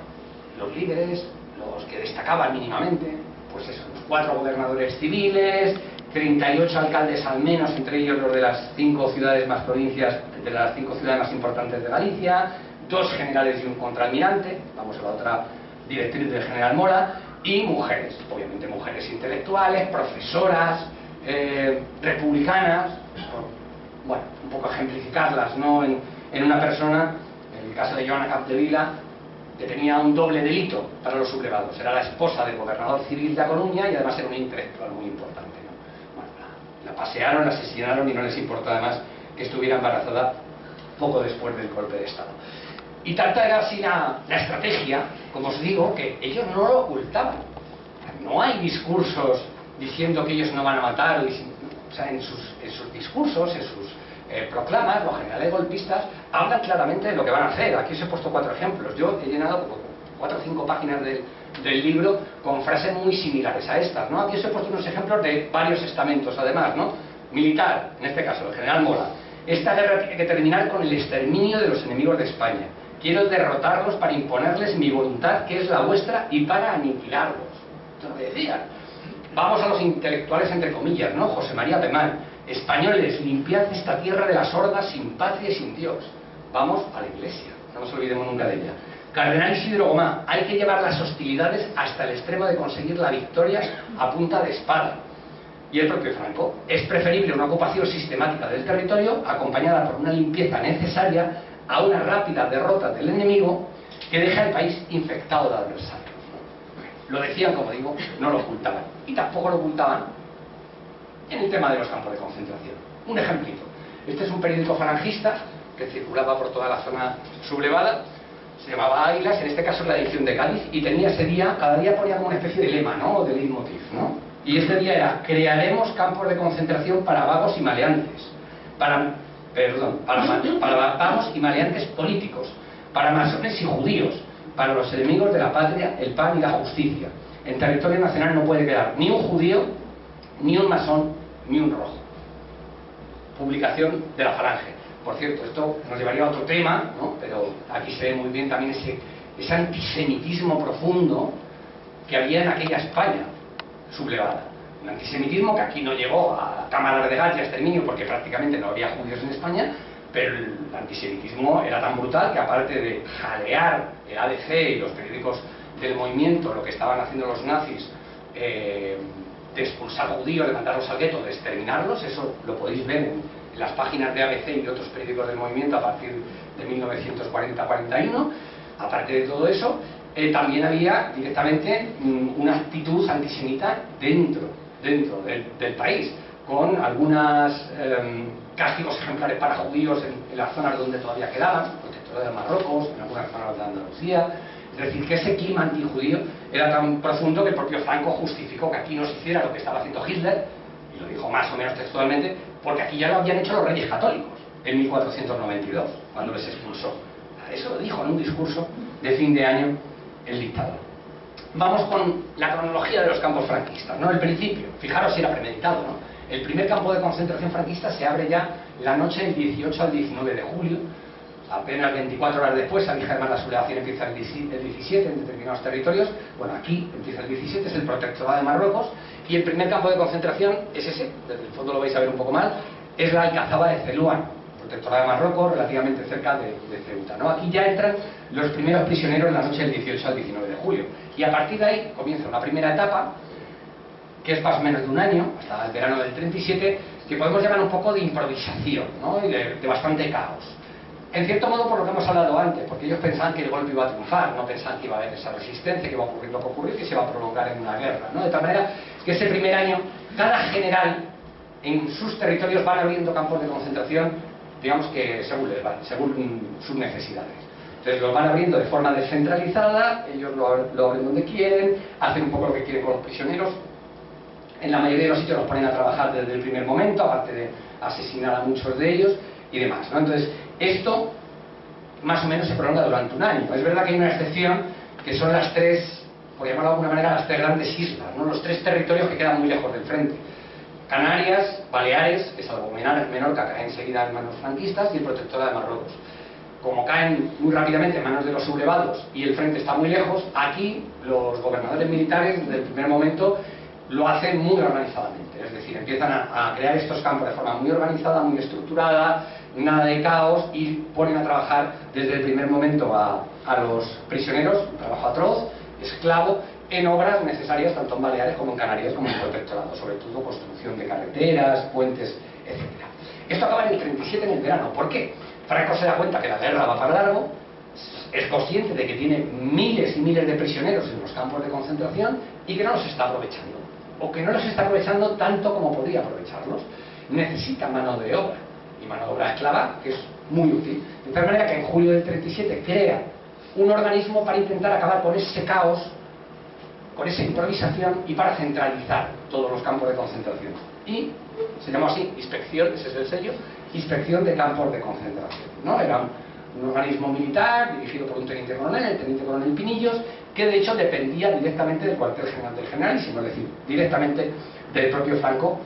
los líderes, los que destacaban mínimamente, pues eso, los 4 gobernadores civiles, 38 alcaldes al menos, entre ellos los de las 5 ciudades más provincias, de las 5 ciudades más importantes de Galicia, 2 generales y un contraalmirante, vamos a la otra directriz del general Mola, y mujeres, obviamente mujeres intelectuales, profesoras, republicanas, bueno, un poco ejemplificarlas, ¿no? En una persona, en el caso de Joana Capdevila, que tenía un doble delito para los sublevados. Era la esposa del gobernador civil de A Coruña y además era una intelectual muy importante, ¿no? Bueno, la pasearon, la asesinaron y no les importó además que estuviera embarazada poco después del golpe de Estado. Y tanta era así la estrategia, como os digo, que ellos no lo ocultaban. No hay discursos diciendo que ellos no van a matar, o sea, en sus discursos, en sus proclamas, los generales golpistas hablan claramente de lo que van a hacer. Aquí os he puesto 4 ejemplos. Yo he llenado 4 o 5 páginas del libro con frases muy similares a estas, ¿no? Aquí os he puesto unos ejemplos de varios estamentos, además, ¿no? Militar, en este caso, el general Mola. Esta guerra tiene que terminar con el exterminio de los enemigos de España. Quiero derrotarlos para imponerles mi voluntad, que es la vuestra, y para aniquilarlos. Esto es lo que decían. Vamos a los intelectuales, entre comillas, ¿no? José María Pemán. Españoles, limpiad esta tierra de las hordas sin patria y sin Dios. Vamos a la Iglesia, no nos olvidemos nunca de ella. Cardenal Isidro Gomá, hay que llevar las hostilidades hasta el extremo de conseguir la victoria a punta de espada. Y el propio Franco, es preferible una ocupación sistemática del territorio acompañada por una limpieza necesaria a una rápida derrota del enemigo que deja el país infectado de adversarios. Lo decían, como digo, no lo ocultaban. Y tampoco lo ocultaban en el tema de los campos de concentración. Un ejemplito. Este es un periódico falangista que circulaba por toda la zona sublevada, se llamaba Águilas, en este caso es la edición de Cádiz, y tenía ese día, cada día ponía como una especie de lema, ¿no? O de leitmotiv, ¿no? Y este día era: crearemos campos de concentración para vagos y maleantes, para vagos y maleantes políticos, para masones y judíos, para los enemigos de la patria, el pan y la justicia. En territorio nacional no puede quedar ni un judío, ni un masón, ni un rojo. Publicación de la Falange. Por cierto, esto nos llevaría a otro tema, ¿no? Pero aquí se ve muy bien también ese antisemitismo profundo que había en aquella España sublevada. Un antisemitismo que aquí no llegó a cámaras de gas y a exterminio porque prácticamente no había judíos en España, pero el antisemitismo era tan brutal que, aparte de jalear el ADC y los periódicos del movimiento, lo que estaban haciendo los nazis, de expulsar judíos, de mandarlos al gueto, de exterminarlos, eso lo podéis ver en las páginas de ABC y de otros periódicos del movimiento a partir de 1940-41. Aparte de todo eso, también había directamente una actitud antisemita dentro del país, con algunos castigos ejemplares para judíos en las zonas donde todavía quedaban, protectorado de Marruecos, en algunas zonas de Andalucía. Es decir, que ese clima antijudío era tan profundo que el propio Franco justificó que aquí no se hiciera lo que estaba haciendo Hitler, y lo dijo más o menos textualmente, porque aquí ya lo habían hecho los Reyes Católicos en 1492, cuando les expulsó. Eso lo dijo en un discurso de fin de año el dictador. Vamos con la cronología de los campos franquistas, ¿no? El principio, fijaros si era premeditado, ¿no? El primer campo de concentración franquista se abre ya la noche del 18 al 19 de julio, apenas 24 horas después. Aquí además la sublevación empieza el 17 en determinados territorios. Bueno, aquí empieza el 17, es el protectorado de Marruecos, y el primer campo de concentración es ese, desde el fondo lo vais a ver un poco mal, es la Alcazaba de Celuán, protectorado de Marruecos, relativamente cerca de Ceuta, ¿no? Aquí ya entran los primeros prisioneros en la noche del 18 al 19 de julio, y a partir de ahí comienza una primera etapa que es más o menos de un año, hasta el verano del 37, que podemos llamar un poco de improvisación, ¿no? Y de bastante caos. En cierto modo, por lo que hemos hablado antes, porque ellos pensaban que el golpe iba a triunfar, no pensaban que iba a haber esa resistencia, que iba a ocurrir lo que ocurrió, que se iba a prolongar en una guerra, ¿no? De tal manera que ese primer año, cada general en sus territorios van abriendo campos de concentración, digamos que según les van, según sus necesidades. Entonces los van abriendo de forma descentralizada, ellos lo abren donde quieren, hacen un poco lo que quieren con los prisioneros. En la mayoría de los sitios los ponen a trabajar desde el primer momento, aparte de asesinar a muchos de ellos y demás, ¿no? Entonces, esto más o menos se prolonga durante un año. Es verdad que hay una excepción, que son las tres, por llamarlo de alguna manera, las tres grandes islas, ¿no? Los tres territorios que quedan muy lejos del frente. Canarias, Baleares, que es algo menor, que cae enseguida en manos franquistas, y el protectorado de Marruecos. Como caen muy rápidamente en manos de los sublevados y el frente está muy lejos, aquí los gobernadores militares desde el primer momento lo hacen muy organizadamente, es decir, empiezan a crear estos campos de forma muy organizada, muy estructurada, nada de caos, y ponen a trabajar desde el primer momento a los prisioneros, un trabajo atroz, esclavo, en obras necesarias tanto en Baleares como en Canarias como en el protectorado, sobre todo construcción de carreteras, puentes, etc. Esto acaba en el 37 en el verano. ¿Por qué? Franco se da cuenta que la guerra va para largo, es consciente de que tiene miles y miles de prisioneros en los campos de concentración y que no los está aprovechando, o que no los está aprovechando tanto como podría aprovecharlos. Necesita mano de obra, y mano de obra esclava, que es muy útil. De tal manera que en julio del 37 crea un organismo para intentar acabar con ese caos, con esa improvisación, y para centralizar todos los campos de concentración. Y se llamó así, inspección, ese es el sello, inspección de campos de concentración, ¿no? Era un organismo militar dirigido por un teniente coronel, el teniente coronel Pinillos, que de hecho dependía directamente del cuartel general del Generalísimo, es decir, directamente del propio Franco,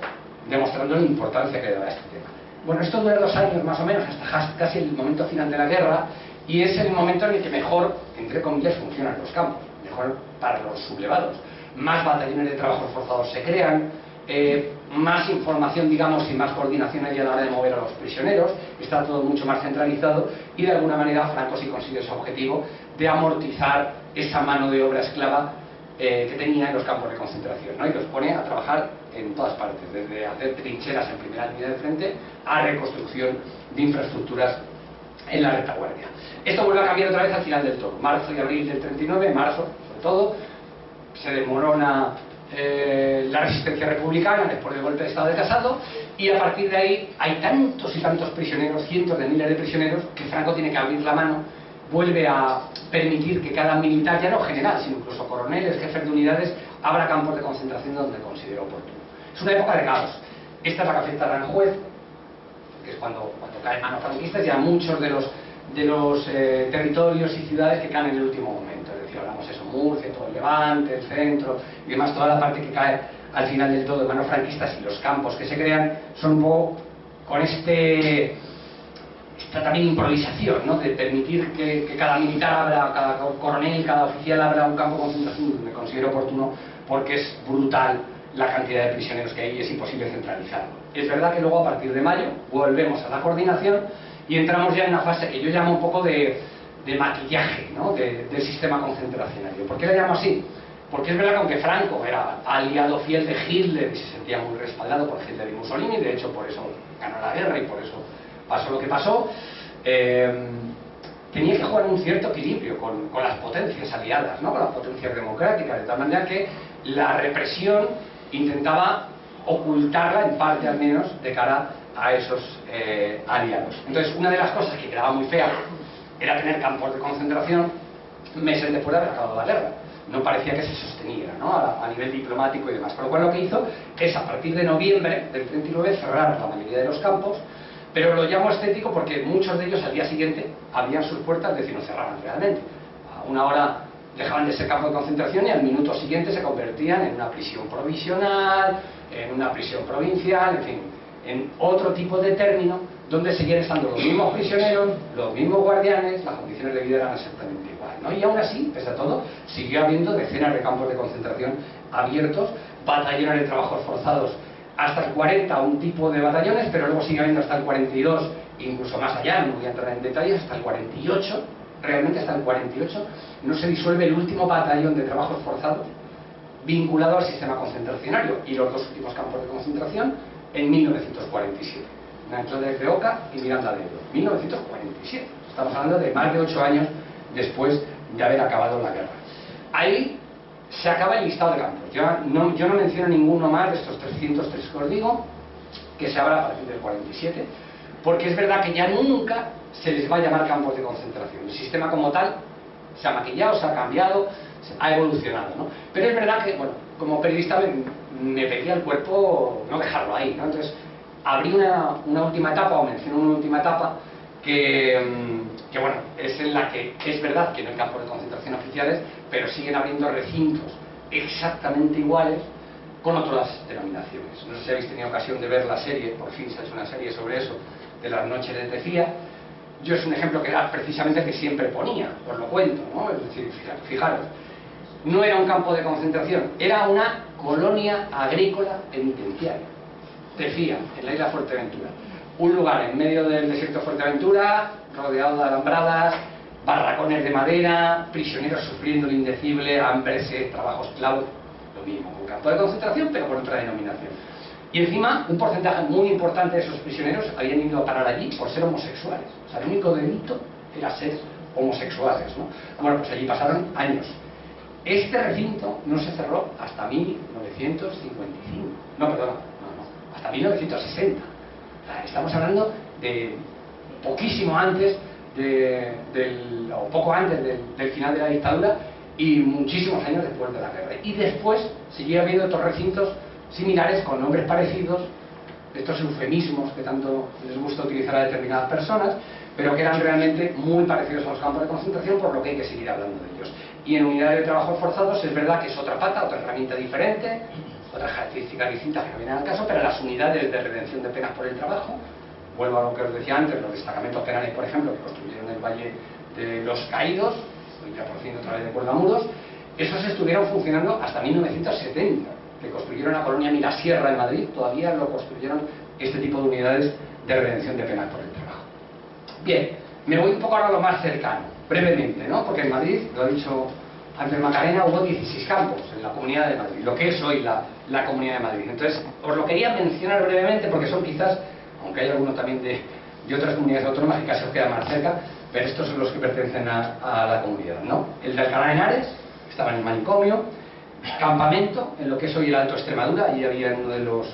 demostrando la importancia que le daba a este tema. Bueno, esto dura 2 años más o menos, hasta casi el momento final de la guerra, y es el momento en el que mejor, entre comillas, funcionan los campos, mejor para los sublevados. Más batallones de trabajos forzados se crean, más información, digamos, y más coordinación hay a la hora de mover a los prisioneros, está todo mucho más centralizado, y de alguna manera Franco sí consigue ese objetivo de amortizar esa mano de obra esclava que tenía en los campos de concentración, ¿no? Y los pone a trabajar en todas partes, desde hacer trincheras en primera línea de frente a reconstrucción de infraestructuras en la retaguardia. Esto vuelve a cambiar otra vez al final del todo, marzo y abril del 39, marzo sobre todo, se desmorona la resistencia republicana después del golpe de Estado de Casado, y a partir de ahí hay tantos y tantos prisioneros, cientos de miles de prisioneros, que Franco tiene que abrir la mano, vuelve a permitir que cada militar, ya no general, sino incluso coroneles, jefes de unidades, abra campos de concentración donde considere oportuno. Es una época de caos. Esta es la que afecta a Aranjuez, que es cuando caen en manos franquistas, ya muchos de los territorios y ciudades que caen en el último momento. Es decir, hablamos eso, Murcia, todo el Levante, el centro y demás, toda la parte que cae al final del todo en manos franquistas, y los campos que se crean son un poco con esta también improvisación, ¿no? De permitir que cada militar abra, cada coronel, cada oficial abra un campo de concentración donde considere oportuno, porque es brutal la cantidad de prisioneros que hay y es imposible centralizarlo. Es verdad que luego a partir de mayo volvemos a la coordinación y entramos ya en una fase que yo llamo un poco de maquillaje, ¿no? Del sistema concentracionario. ¿Por qué le llamo así? Porque es verdad que aunque Franco era aliado fiel de Hitler y se sentía muy respaldado por Hitler y Mussolini, de hecho por eso ganó la guerra y por eso pasó lo que pasó, tenía que jugar un cierto equilibrio con las potencias aliadas, ¿no? Con las potencias democráticas, de tal manera que la represión intentaba ocultarla, en parte al menos, de cara a esos aliados. Entonces, una de las cosas que quedaba muy fea era tener campos de concentración meses después de haber acabado la guerra. No parecía que se sosteniera, ¿no? a nivel diplomático y demás. Por lo cual lo que hizo es, a partir de noviembre del 39, cerrar la mayoría de los campos, pero lo llamo estético porque muchos de ellos al día siguiente abrían sus puertas, es decir, no cerraban realmente. A una hora dejaban de ser campo de concentración y al minuto siguiente se convertían en una prisión provisional, en una prisión provincial, en fin, en otro tipo de término donde seguían estando los mismos prisioneros, los mismos guardianes, las condiciones de vida eran exactamente igual, ¿no? Y aún así, pese a todo, siguió habiendo decenas de campos de concentración abiertos, batallones de trabajos forzados hasta el 40, un tipo de batallones, pero luego sigue habiendo hasta el 42, incluso más allá, no voy a entrar en detalles, hasta el 48, realmente hasta el 48, no se disuelve el último batallón de trabajos forzados vinculado al sistema concentracionario, y los dos últimos campos de concentración en 1947, Nápoles de Oca y Miranda de Ebro, 1947. Estamos hablando de más de 8 años después de haber acabado la guerra. Ahí se acaba el listado de campos. Yo no menciono ninguno más de estos 303 que os digo, que se abra a partir del 47, porque es verdad que ya nunca se les va a llamar campos de concentración. El sistema como tal se ha maquillado, se ha cambiado, ha evolucionado, ¿no? Pero es verdad que, bueno, como periodista me pedía el cuerpo no dejarlo ahí, ¿no? Entonces abrí una última etapa, o menciono una última etapa, que bueno, es en la que es verdad que no hay campos de concentración oficiales, pero siguen abriendo recintos exactamente iguales con otras denominaciones. No sé si habéis tenido ocasión de ver la serie, por fin se ha hecho una serie sobre eso, de las noches de Tefía. Yo es un ejemplo que era precisamente el que siempre ponía, os lo cuento, ¿no? Es decir, fijaros, no era un campo de concentración, era una colonia agrícola penitenciaria. Tefía, en la isla Fuerteventura. Un lugar en medio del desierto de Fuerteventura, rodeado de alambradas, barracones de madera, prisioneros sufriendo lo indecible, hambre, sed, trabajo esclavo, lo mismo, un campo de concentración, pero con otra denominación. Y encima, un porcentaje muy importante de esos prisioneros habían ido a parar allí por ser homosexuales. O sea, el único delito era ser homosexuales, ¿no? Bueno, pues allí pasaron años. Este recinto no se cerró hasta 1955. No, perdona, no, hasta 1960. O sea, estamos hablando de poquísimo antes o poco antes del final de la dictadura y muchísimos años después de la guerra. Y después siguió habiendo otros recintos similares con nombres parecidos, estos eufemismos que tanto les gusta utilizar a determinadas personas, pero que eran realmente muy parecidos a los campos de concentración, por lo que hay que seguir hablando de ellos. Y en unidades de trabajo forzados es verdad que es otra pata, otra herramienta diferente, otras características distintas que no vienen al caso, pero las unidades de redención de penas por el trabajo, vuelvo a lo que os decía antes, los destacamentos penales, por ejemplo, que construyeron el Valle de los Caídos, 30% a través de Cuerdamuros, esos estuvieron funcionando hasta 1970, que construyeron la colonia Mirasierra en Madrid, todavía lo construyeron este tipo de unidades de redención de penas por el trabajo. Bien, me voy un poco ahora a lo más cercano, brevemente, ¿no? Porque en Madrid, lo ha dicho antes Macarena, hubo 16 campos en la Comunidad de Madrid, lo que es hoy la Comunidad de Madrid. Entonces, os lo quería mencionar brevemente porque son quizás, aunque hay algunos también de otras comunidades autónomas que casi os quedan más cerca, pero estos son los que pertenecen a la comunidad, ¿no? El de Alcalá de Henares, que estaba en el manicomio, Campamento, en lo que es hoy el Alto Extremadura, allí había uno de los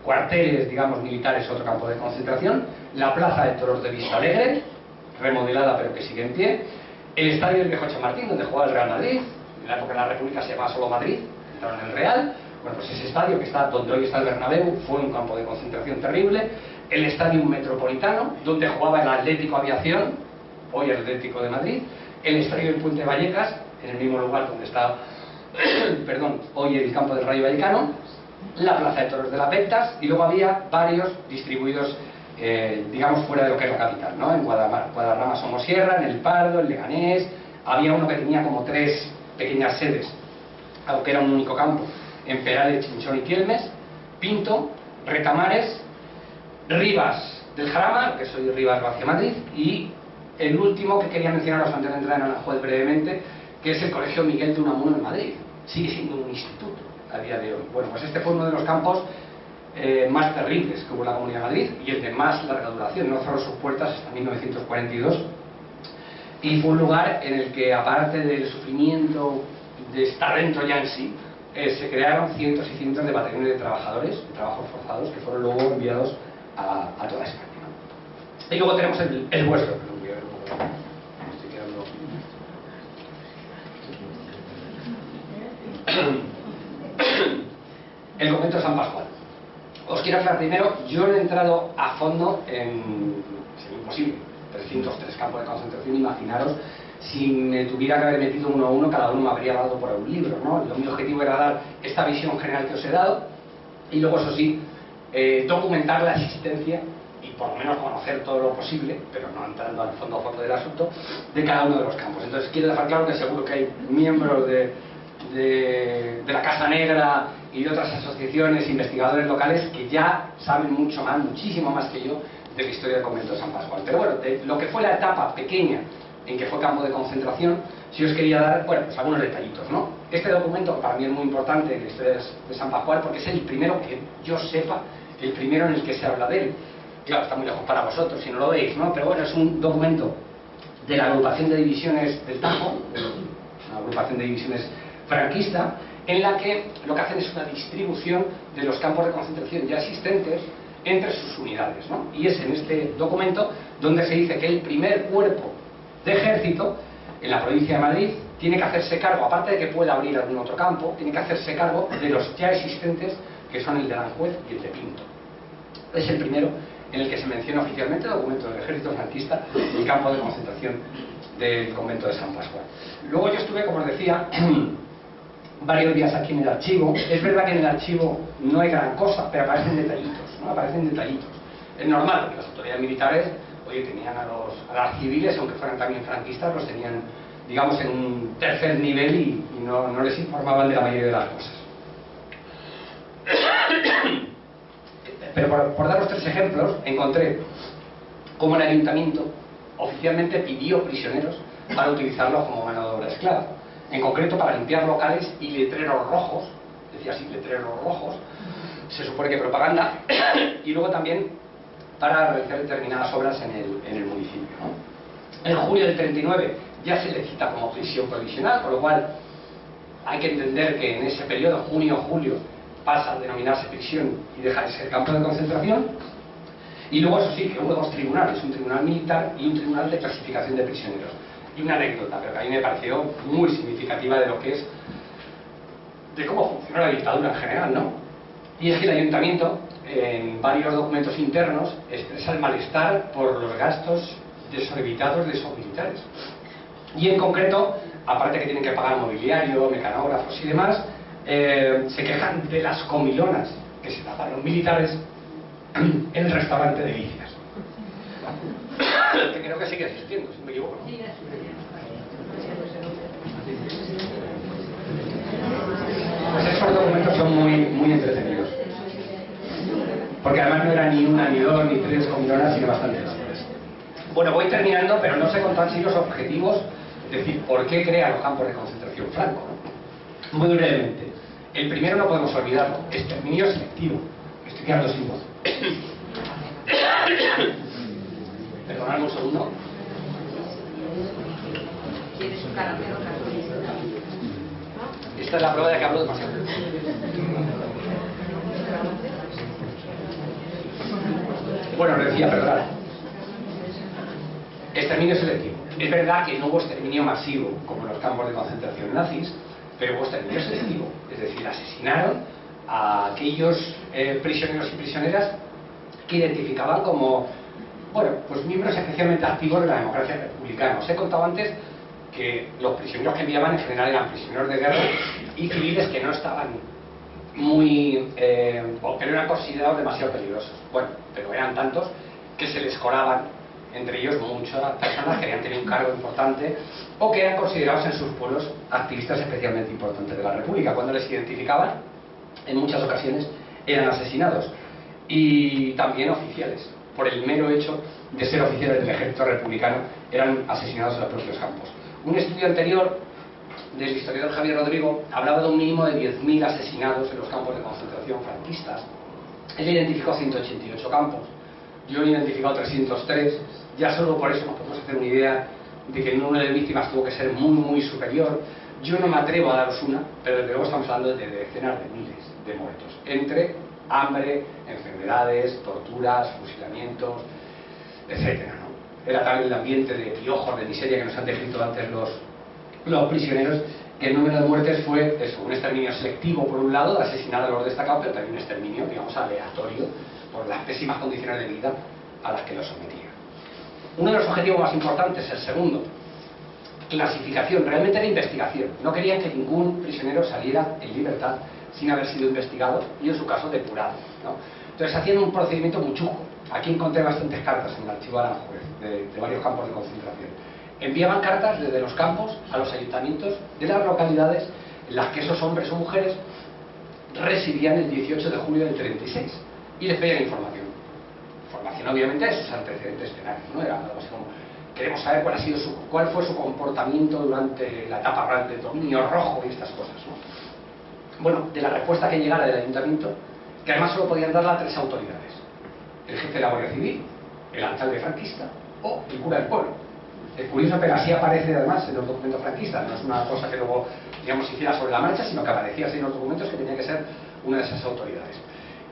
cuarteles, digamos, militares, otro campo de concentración, la Plaza de Toros de Vista Alegre, remodelada pero que sigue en pie, el Estadio del Viejo Chamartín, donde jugaba el Real Madrid, en la época de la República se llamaba solo Madrid, entraron en el Real. Bueno, pues ese estadio, que está donde hoy está el Bernabéu, fue un campo de concentración terrible. El Estadio Metropolitano, donde jugaba el Atlético Aviación, hoy el Atlético de Madrid. El Estadio del Puente Vallecas, en el mismo lugar donde está perdón, hoy el campo del Rayo Vallecano. La Plaza de Toros de las Ventas, y luego había varios distribuidos, digamos, fuera de lo que es la capital, ¿no? En Guadarrama, Somosierra, en El Pardo, en Leganés. Había uno que tenía como 3 pequeñas sedes, aunque era un único campo, en Perales, Chinchón y Quilmes, Pinto, Retamares, Rivas del Jarama, que soy Rivas Vacia Madrid, y el último que quería mencionaros antes de entrar en Aranjuez brevemente, que es el Colegio Miguel de Unamuno en Madrid. Sigue siendo un instituto a día de hoy. Bueno, pues este fue uno de los campos más terribles que hubo en la Comunidad de Madrid y el de más larga duración. No cerró sus puertas hasta 1942 y fue un lugar en el que, aparte del sufrimiento de estar dentro ya en sí, se crearon cientos y cientos de batallones de trabajadores, de trabajos forzados, que fueron luego enviados a toda España, ¿no? Y luego tenemos el vuestro, que lo voy a ver un poco. Me estoy quedando... El convento de San Pascual. Os quiero aclarar primero, yo no he entrado a fondo en... Es imposible, 303 campos de concentración, imaginaros, si me tuviera que haber metido uno a uno, cada uno me habría dado por un libro, ¿no? Mi objetivo era dar esta visión general que os he dado, y luego, eso sí, documentar la existencia, y por lo menos conocer todo lo posible, pero no entrando al fondo a fondo del asunto, de cada uno de los campos. Entonces quiero dejar claro que seguro que hay miembros de la Casa Negra y de otras asociaciones, investigadores locales, que ya saben mucho más, muchísimo más que yo, de la historia del convento de San Pascual. Pero bueno, de lo que fue la etapa pequeña en que fue campo de concentración, si os quería dar, bueno, pues algunos detallitos, ¿no? Este documento para mí es muy importante en la historia de San Pascual, porque es el primero que yo sepa, el primero en el que se habla de él. Claro, está muy lejos para vosotros si no lo veis, ¿no? Pero bueno, es un documento de la agrupación de divisiones del Tajo, una agrupación de divisiones franquista, en la que lo que hacen es una distribución de los campos de concentración ya existentes entre sus unidades, ¿no? Y es en este documento donde se dice que el primer cuerpo de ejército en la provincia de Madrid tiene que hacerse cargo, aparte de que pueda abrir algún otro campo, tiene que hacerse cargo de los ya existentes, que son el de Aranjuez y el de Pinto. Es el primero en el que se menciona oficialmente el documento del ejército franquista, el campo de concentración del convento de San Pascual. Luego yo estuve, como os decía, varios días aquí en el archivo. Es verdad que en el archivo no hay gran cosa, pero aparecen detallitos, ¿no? Aparecen detallitos. Es normal, porque las autoridades militares, oye, tenían a los civiles, aunque fueran también franquistas, los tenían, digamos, en un tercer nivel y no les informaban de la mayoría de las cosas. Pero por daros 3 ejemplos, encontré cómo el ayuntamiento oficialmente pidió prisioneros para utilizarlos como mano de obra esclava. En concreto para limpiar locales y letreros rojos, decía así, letreros rojos, se supone que propaganda, y luego también para realizar determinadas obras en el municipio, ¿no? En julio del 39 ya se le cita como prisión provisional, con lo cual hay que entender que en ese periodo, junio-julio, pasa a denominarse prisión y deja de ser campo de concentración. Y luego, eso sí, que hubo dos tribunales, un tribunal militar y un tribunal de clasificación de prisioneros. Y una anécdota, pero que a mí me pareció muy significativa de lo que es, de cómo funcionó la dictadura en general, ¿no? Y es que el ayuntamiento, en varios documentos internos, expresa el malestar por los gastos desorbitados de esos militares. Y en concreto, aparte que tienen que pagar mobiliario, mecanógrafos y demás, se quejan de las comilonas que se daban los militares en el restaurante de Delicias, que creo que sigue existiendo, si no me equivoco, ¿no? Pues esos documentos son muy entretenidos, porque además no eran ni una, ni dos, ni tres comilonas, sino bastantes nombres. Bueno, voy terminando, pero no sé contar si los objetivos, es decir, por qué crea los campos de concentración Franco, ¿no? Muy brevemente. El primero no podemos olvidarlo, exterminio selectivo. Estoy quedando sin voz. Perdonadme un segundo. ¿Quieres un caramelo? Esta es la prueba de que hablo demasiado. Bueno, lo decía, perdonad. Exterminio selectivo. Es verdad que no hubo exterminio masivo, como en los campos de concentración nazis, pero hubo exterminio selectivo. Es decir, asesinaron a aquellos prisioneros y prisioneras que identificaban como, bueno, pues miembros especialmente activos de la democracia republicana. Os he contado antes que los prisioneros que enviaban en general eran prisioneros de guerra y civiles que no estaban muy, o que no eran considerados demasiado peligrosos. Bueno, pero eran tantos que se les coraban, entre ellos muchas personas que habían tenido un cargo importante o que eran considerados en sus pueblos activistas especialmente importantes de la República. Cuando les identificaban, en muchas ocasiones eran asesinados. Y también oficiales, por el mero hecho de ser oficiales del ejército republicano, eran asesinados en los propios campos. Un estudio anterior del historiador Javier Rodrigo hablaba de un mínimo de 10.000 asesinados en los campos de concentración franquistas. Él identificó 188 campos, yo he identificado 303. Ya solo por eso nos podemos hacer una idea de que el número de víctimas tuvo que ser muy superior. Yo no me atrevo a daros una, pero desde luego estamos hablando de decenas de miles de muertos, entre hambre, enfermedades, torturas, fusilamientos, etcétera, ¿no? Era tal el ambiente de piojos, de miseria que nos han descrito antes los prisioneros, que el número de muertes fue eso, un exterminio selectivo por un lado, de asesinar a los destacados, pero también un exterminio, digamos, aleatorio, por las pésimas condiciones de vida a las que los sometía. Uno de los objetivos más importantes, el segundo, clasificación, realmente era investigación. No querían que ningún prisionero saliera en libertad sin haber sido investigado y, en su caso, depurado, ¿no? Entonces hacían un procedimiento muy chujo. Aquí encontré bastantes cartas en el archivo de Aranjuez, de varios campos de concentración. Enviaban cartas desde los campos a los ayuntamientos de las localidades en las que esos hombres o mujeres residían el 18 de julio del 36 y les pedían información. Información, obviamente, de sus antecedentes penales, ¿no? Era algo así como: queremos saber cuál fue su comportamiento durante la etapa del dominio rojo y estas cosas, ¿no? Bueno, de la respuesta que llegara del ayuntamiento, que además solo podían darla a tres autoridades: el jefe de la Guardia Civil, el alcalde franquista o el cura del pueblo. Es curioso, pero así aparece además en los documentos franquistas. No es una cosa que luego, digamos, se hiciera sobre la marcha, sino que aparecía así en los documentos, que tenía que ser una de esas autoridades.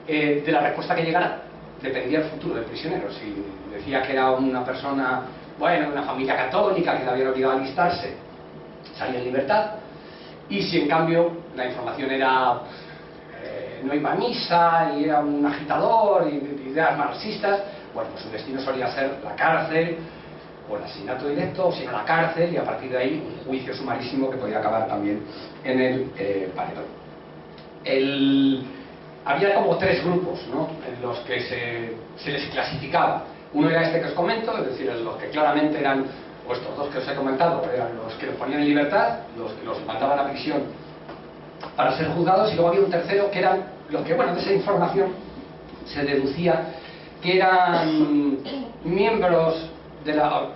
De la respuesta que llegara dependía el futuro del prisionero. Si decía que era una persona, bueno, de una familia católica que le habían obligado a alistarse, salía en libertad. Y si en cambio la información era no iba a misa y era un agitador y de ideas marxistas, bueno, pues su destino solía ser la cárcel o el asesinato directo, o si no la cárcel, y a partir de ahí un juicio sumarísimo que podía acabar también en el paredón. Había como tres grupos, ¿no?, en los que se les clasificaba. Uno era este que os comento, es decir, los que claramente eran, o estos dos que os he comentado, eran los que los ponían en libertad, los que los mandaban a prisión para ser juzgados, y luego había un tercero que eran los que, bueno, de esa información se deducía que eran miembros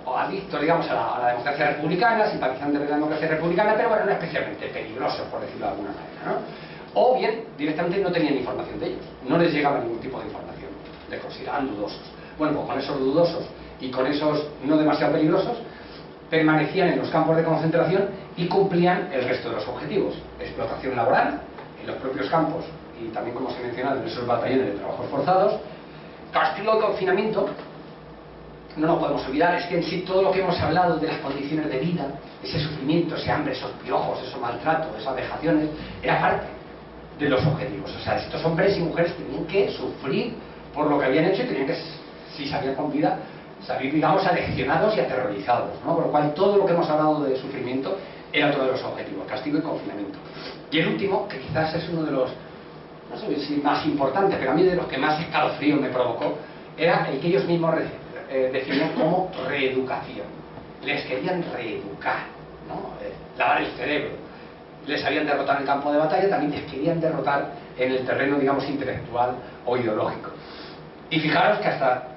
o adictos, digamos, a la democracia republicana, simpatizantes de la democracia republicana, pero bueno, no especialmente peligrosos, por decirlo de alguna manera, ¿no? O bien, directamente no tenían información de ellos, no les llegaba ningún tipo de información, les consideraban dudosos. Bueno, pues con esos dudosos y con esos no demasiado peligrosos, permanecían en los campos de concentración y cumplían el resto de los objetivos: explotación laboral en los propios campos y también, como os he mencionado, en esos batallones de trabajos forzados, castigo y confinamiento. No nos podemos olvidar, es que en sí todo lo que hemos hablado de las condiciones de vida, ese sufrimiento, ese hambre, esos piojos, esos maltratos, esas vejaciones, era parte de los objetivos. O sea, estos hombres y mujeres tenían que sufrir por lo que habían hecho y tenían que, si salían con vida, salir, digamos, aleccionados y aterrorizados, ¿no? Por lo cual todo lo que hemos hablado de sufrimiento era otro de los objetivos: castigo y confinamiento. Y el último, que quizás es uno de los, no sé si más importante, pero a mí de los que más escalofrío me provocó, era el que ellos mismos definían como reeducación. Les querían reeducar, ¿no? Lavar el cerebro. Les habían derrotado en el campo de batalla, también les querían derrotar en el terreno, digamos, intelectual o ideológico. Y fijaros que hasta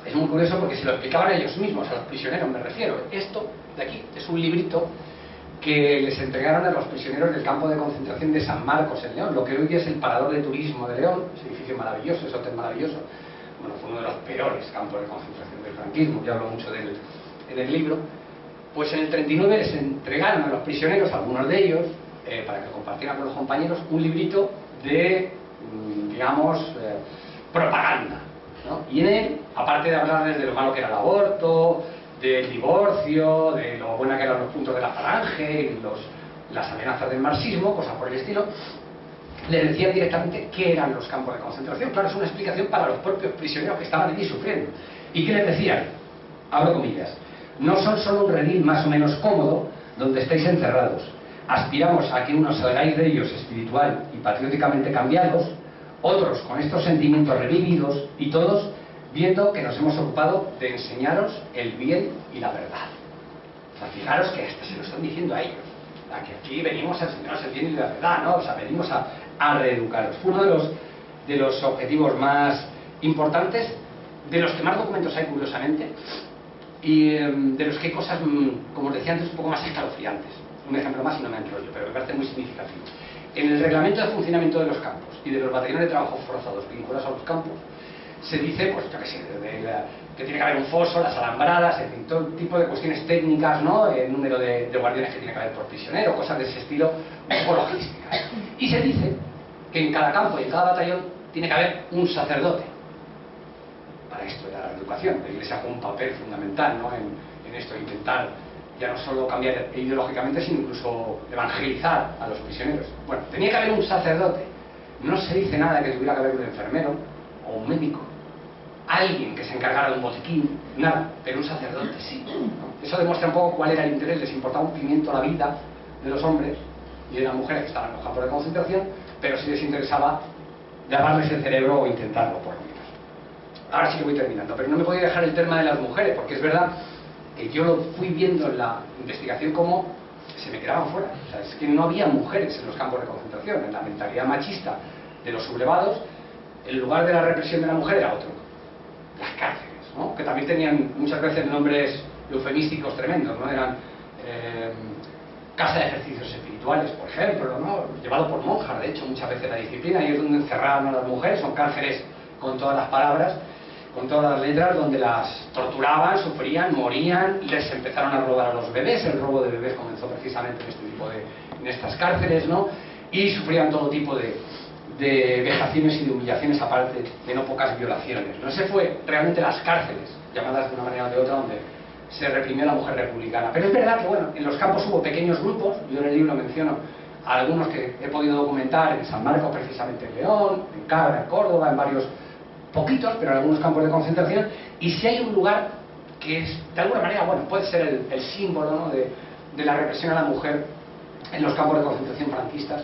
es muy curioso porque se lo explicaban ellos mismos, a los prisioneros me refiero. Esto de aquí es un librito que les entregaron a los prisioneros del campo de concentración de San Marcos en León, lo que hoy es el Parador de Turismo de León, ese edificio maravilloso, ese hotel maravilloso. Bueno, fue uno de los peores campos de concentración del franquismo, yo hablo mucho de él en el libro. Pues en el 39 les entregaron a los prisioneros, algunos de ellos, para que compartieran con los compañeros, un librito de, digamos, propaganda, ¿no? Y en él, aparte de hablarles de lo malo que era el aborto, del divorcio, de lo buena que eran los puntos de la falange y las amenazas del marxismo, cosas por el estilo, les decían directamente qué eran los campos de concentración. Claro, es una explicación para los propios prisioneros que estaban allí sufriendo. ¿Y qué les decían? Abro comillas: no son solo un redil más o menos cómodo donde estáis encerrados. Aspiramos a que unos salgáis de ellos espiritual y patrióticamente cambiados, otros con estos sentimientos revividos y todos viendo que nos hemos ocupado de enseñaros el bien y la verdad. O sea, fijaros que hasta se lo están diciendo a ellos, a que aquí venimos a enseñaros el bien y la verdad, ¿no? O sea, venimos a reeducaros. Fue uno de los objetivos más importantes, de los que más documentos hay, curiosamente, y de los que hay cosas, como os decía antes, un poco más escalofriantes. Un ejemplo más y no me enrollo, pero me parece muy significativo. En el reglamento de funcionamiento de los campos y de los batallones de trabajo forzados vinculados a los campos, se dice, pues yo qué sé, que tiene que haber un foso, las alambradas, en fin, todo tipo de cuestiones técnicas, ¿no? El número de guardianes que tiene que haber por prisionero, cosas de ese estilo, un poco logísticas. Y se dice que en cada campo y en cada batallón tiene que haber un sacerdote. Para esto era la educación. La Iglesia juega un papel fundamental, ¿no? en esto, intentar ya no solo cambiar ideológicamente, sino incluso evangelizar a los prisioneros. Bueno, tenía que haber un sacerdote. No se dice nada de que tuviera que haber un enfermero o un médico, alguien que se encargara de un botiquín, nada, pero un sacerdote sí, ¿no? Eso demuestra un poco cuál era el interés. Les importaba un pimiento la vida de los hombres y de las mujeres que estaban en los campos de concentración, pero sí les interesaba lavarles el cerebro o intentarlo, por lo menos. Ahora sí que voy terminando, pero no me podía dejar el tema de las mujeres, porque es verdad que yo lo fui viendo en la investigación como se me quedaban fuera. O sea, es que no había mujeres en los campos de concentración. En la mentalidad machista de los sublevados, el lugar de la represión de la mujer era otro: las cárceles, ¿no? Que también tenían muchas veces nombres eufemísticos tremendos, ¿no? Eran casa de ejercicios espirituales, por ejemplo, ¿no? Llevado por monjas, de hecho, muchas veces la disciplina, y es donde encerraban a las mujeres. Son cárceles con todas las palabras, con todas las letras, donde las torturaban, sufrían, morían, les empezaron a robar a los bebés. El robo de bebés comenzó precisamente en este tipo en estas cárceles, ¿no? Y sufrían todo tipo de vejaciones y de humillaciones, aparte de no pocas violaciones, ¿no? Ese fue realmente las cárceles, llamadas de una manera o de otra, donde se reprimió a la mujer republicana. Pero es verdad que, bueno, en los campos hubo pequeños grupos. Yo en el libro menciono a algunos que he podido documentar en San Marcos, precisamente en León, en Cabra, en Córdoba, en varios, poquitos, pero en algunos campos de concentración. Y si hay un lugar que es, de alguna manera, bueno, puede ser el símbolo, ¿no? de la represión a la mujer en los campos de concentración franquistas,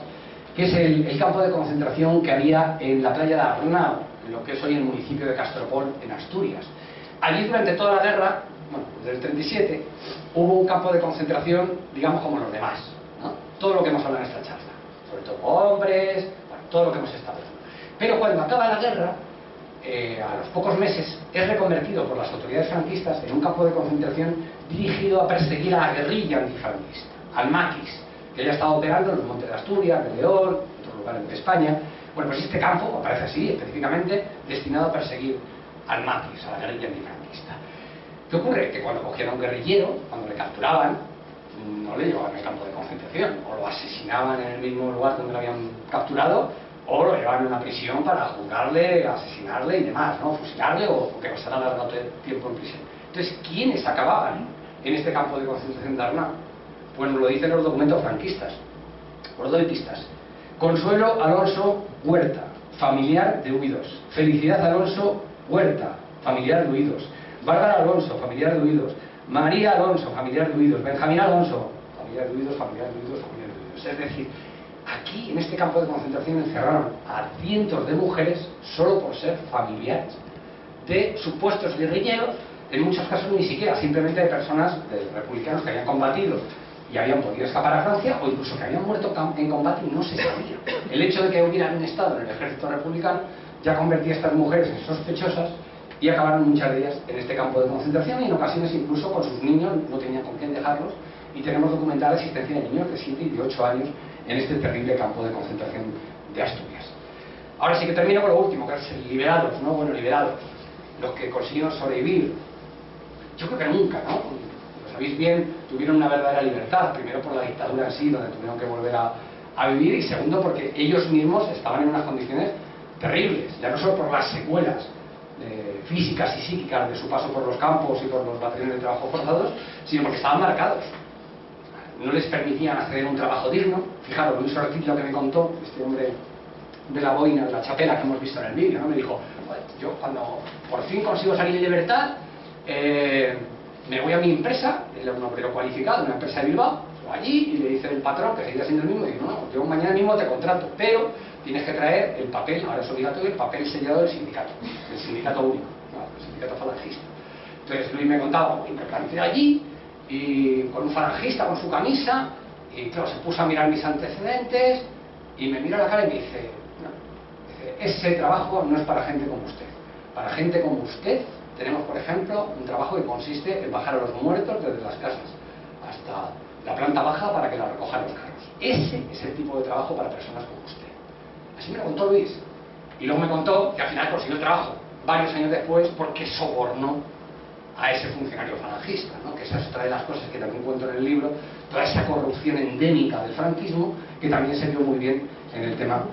que es el campo de concentración que había en la playa de Arnao, en lo que es hoy el municipio de Castropol, en Asturias. Allí, durante toda la guerra, bueno, desde el 37, hubo un campo de concentración, digamos, como los demás, ¿no? Todo lo que hemos hablado en esta charla, sobre todo hombres, bueno, todo lo que hemos estado hablando. Pero cuando acaba la guerra, a los pocos meses, es reconvertido por las autoridades franquistas en un campo de concentración dirigido a perseguir a la guerrilla antifranquista, al maquis, que ya estaba operando en los montes de Asturias, de León, en otros lugares de España. Bueno, pues este campo aparece así, específicamente destinado a perseguir al maquis, a la guerrilla antifranquista. ¿Qué ocurre? Que cuando cogían a un guerrillero, cuando le capturaban, no le llevaban al campo de concentración, o lo asesinaban en el mismo lugar donde lo habían capturado, o lo llevaban a una prisión para juzgarle, asesinarle y demás, ¿no? Fusilarle o que pasara largo tiempo en prisión. Entonces, ¿quiénes acababan en este campo de concentración de Arnau? Pues nos lo dicen los documentos franquistas. Os doy pistas. Consuelo Alonso Huerta, familiar de huidos. Felicidad Alonso Huerta, familiar de huidos. Bárbara Alonso, familiar de huidos. María Alonso, familiar de huidos. Benjamín Alonso, familiar de huidos, familiar de huidos, familiar de huidos. Es decir, aquí en este campo de concentración encerraron a cientos de mujeres solo por ser familiares de supuestos guerrilleros, en muchos casos ni siquiera, simplemente de personas, de republicanos que habían combatido y habían podido escapar a Francia, o incluso que habían muerto en combate y no se sabía. El hecho de que hubieran un estado en el ejército republicano ya convertía a estas mujeres en sospechosas y acabaron muchas de ellas en este campo de concentración, y en ocasiones incluso con sus niños no tenían con quién dejarlos, y tenemos documentada la existencia de niños de 7 y de 8 años en este terrible campo de concentración de Asturias. Ahora sí que termino con lo último, que es liberados, ¿no? Bueno, liberados, los que consiguieron sobrevivir. Yo creo que nunca, ¿no? Lo sabéis bien, tuvieron una verdadera libertad, primero por la dictadura en sí, donde tuvieron que volver a vivir, y segundo porque ellos mismos estaban en unas condiciones terribles, ya no solo por las secuelas físicas y psíquicas de su paso por los campos y por los batallones de trabajo forzados, sino porque estaban marcados. No les permitían acceder a un trabajo digno. Fijaros, Luis Ortiz, lo que me contó, este hombre de la boina, de la chapela que hemos visto en el vídeo, ¿no? Me dijo, yo cuando por fin consigo salir en libertad, me voy a mi empresa, él era un obrero cualificado, una empresa de Bilbao, allí, y le dice el patrón, que seguía siendo el mismo, y dice, no, yo mañana mismo te contrato, pero tienes que traer el papel, ahora es obligatorio, el papel sellado del sindicato único, ¿no? El sindicato falangista. Entonces Luis me contaba, y me planteé allí, y con un falangista con su camisa, y claro, se puso a mirar mis antecedentes, y me mira a la cara y me dice, no, ese trabajo no es para gente como usted. Para gente como usted tenemos, por ejemplo, un trabajo que consiste en bajar a los muertos desde las casas hasta la planta baja para que la recojan los carros. Ese es el tipo de trabajo para personas como usted. Así me lo contó Luis. Y luego me contó que al final consiguió el trabajo varios años después porque sobornó a ese funcionario falangista, ¿no? Que esa es otra de las cosas que también cuento en el libro, toda esa corrupción endémica del franquismo, que también se vio muy bien en el tema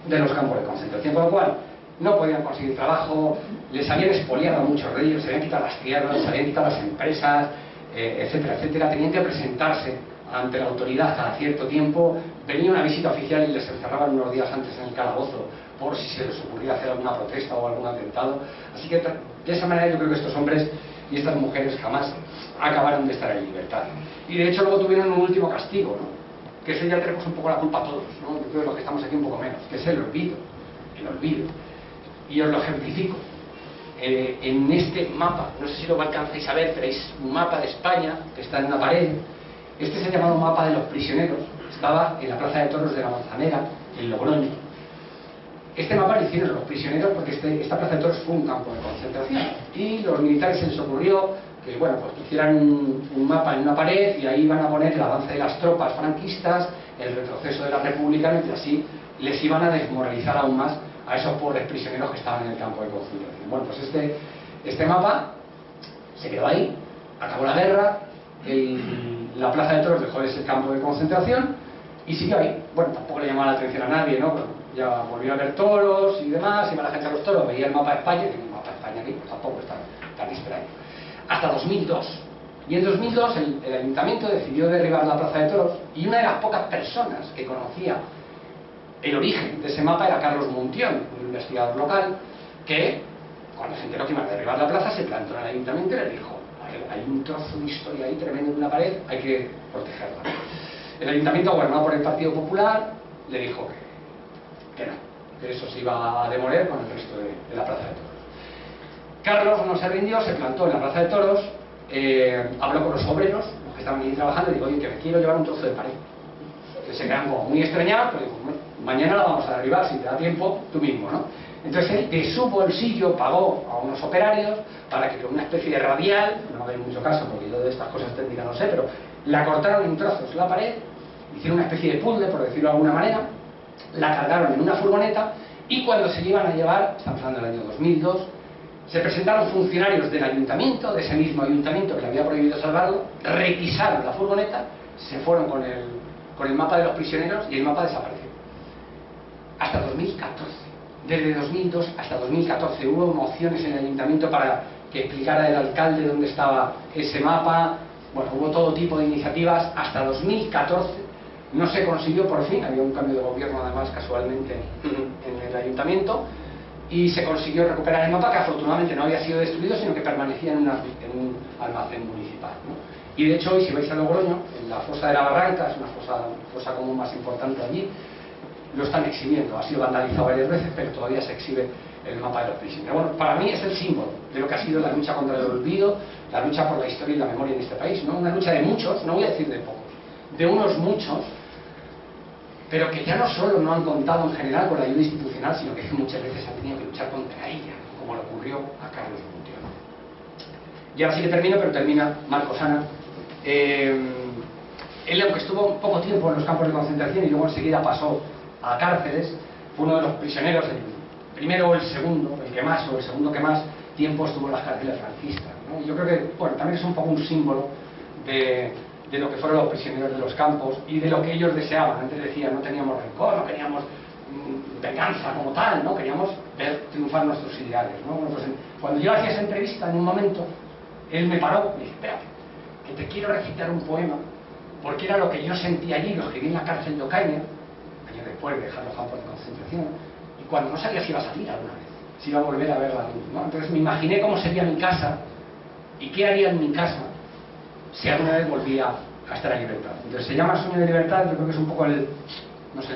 de los campos de concentración. Con lo cual, no podían conseguir trabajo, les habían expoliado a muchos de ellos, se habían quitado las tierras, se habían quitado las empresas, etcétera, etcétera. Tenían que presentarse ante la autoridad cada cierto tiempo, venía una visita oficial y les encerraban unos días antes en el calabozo por si se les ocurría hacer alguna protesta o algún atentado. Así que de esa manera yo creo que estos hombres y estas mujeres jamás acabaron de estar en libertad. Y de hecho luego tuvieron un último castigo, ¿no? Que eso ya tenemos un poco la culpa a todos, ¿no? Yo creo que los que estamos aquí un poco menos, que es el olvido. El olvido. Y os lo ejemplifico. En este mapa, no sé si lo alcanzáis a ver, pero es un mapa de España que está en una pared. Este es el llamado mapa de los prisioneros. Estaba en la Plaza de Toros de la Manzanera, en Logroño. Este mapa lo hicieron los prisioneros porque esta Plaza de Toros fue un campo de concentración. Y los militares se les ocurrió que, bueno, pues hicieran un mapa en una pared y ahí iban a poner el avance de las tropas franquistas, el retroceso de la República, y así les iban a desmoralizar aún más a esos pobres prisioneros que estaban en el campo de concentración. Bueno, pues este mapa se quedó ahí, acabó la guerra, la Plaza de Toros dejó de ser campo de concentración y siguió ahí. Bueno, tampoco le llamaba la atención a nadie, ¿no? Pero ya volvió a ver toros y demás, iba la gente a los toros, veía el mapa de España, y el mapa de España aquí pues tampoco es tan extraño. Hasta 2002. Y en 2002 el ayuntamiento decidió derribar la Plaza de Toros, y una de las pocas personas que conocía el origen de ese mapa era Carlos Muntión, un investigador local, que cuando se enteró que iban a derribar la plaza se plantó en el ayuntamiento y le dijo, hay un trozo de historia ahí tremendo en una pared, hay que protegerla. El ayuntamiento, gobernado por el Partido Popular, le dijo que no, que eso se iba a demoler con el resto de la Plaza de Toros. Carlos no se rindió, se plantó en la Plaza de Toros, habló con los obreros, los que estaban allí trabajando, y dijo, oye, que me quiero llevar un trozo de pared. Que se quedan como muy extrañados, pero dijo, bueno, mañana la vamos a derribar, si te da tiempo, tú mismo, ¿no? Entonces él de su bolsillo pagó a unos operarios para que con una especie de radial, no me hagáis mucho caso porque yo de estas cosas técnicas no sé, pero la cortaron en trozos la pared, hicieron una especie de puzzle, por decirlo de alguna manera, la cargaron en una furgoneta, y cuando se iban a llevar, estamos hablando del año 2002, Se presentaron funcionarios del ayuntamiento, de ese mismo ayuntamiento que le había prohibido salvarlo, requisaron la furgoneta, se fueron con el mapa de los prisioneros y el mapa desapareció. Hasta 2014. Desde 2002 hasta 2014 hubo mociones en el ayuntamiento para que explicara el alcalde dónde estaba ese mapa. Bueno, hubo todo tipo de iniciativas. Hasta 2014 no se consiguió, por fin, había un cambio de gobierno además casualmente en el ayuntamiento, y se consiguió recuperar el mapa, que afortunadamente no había sido destruido, sino que permanecía en un almacén municipal, ¿no? Y de hecho hoy, si vais a Logroño, en la fosa de la Barranca, es una fosa común más importante allí, lo están exhibiendo. Ha sido vandalizado varias veces, pero todavía se exhibe el mapa de los prisioneros. Bueno, para mí es el símbolo de lo que ha sido la lucha contra el olvido, la lucha por la historia y la memoria en este país, ¿no? Una lucha de muchos, no voy a decir de pocos, de unos muchos, pero que ya no solo no han contado en general con la ayuda institucional, sino que muchas veces han tenido que luchar contra ella, como le ocurrió a Carlos Montiel. Y ahora sí que termino, pero termina Marcos Ana. Él, aunque estuvo poco tiempo en los campos de concentración y luego enseguida pasó a cárceles, fue uno de los prisioneros, el primero o el segundo, el que más o el segundo que más tiempo estuvo en las cárceles franquistas, ¿no? Y yo creo que, bueno, también es un poco un símbolo de lo que fueron los prisioneros de los campos y de lo que ellos deseaban. Antes decía, no teníamos rencor, no queríamos venganza como tal, ¿no? Queríamos ver triunfar nuestros ideales, ¿no? Bueno, pues cuando yo hacía esa entrevista, en un momento, él me paró y me dice, espérate, que te quiero recitar un poema, porque era lo que yo sentía allí, lo escribí en la cárcel de Ocaña, años después de dejar los campos de concentración, y cuando no sabía si iba a salir alguna vez, si iba a volver a ver la luz, ¿no? Entonces me imaginé cómo sería mi casa y qué haría en mi casa si alguna vez volvía a estar en libertad. Entonces se llama Sueño de Libertad. Yo creo que es un poco el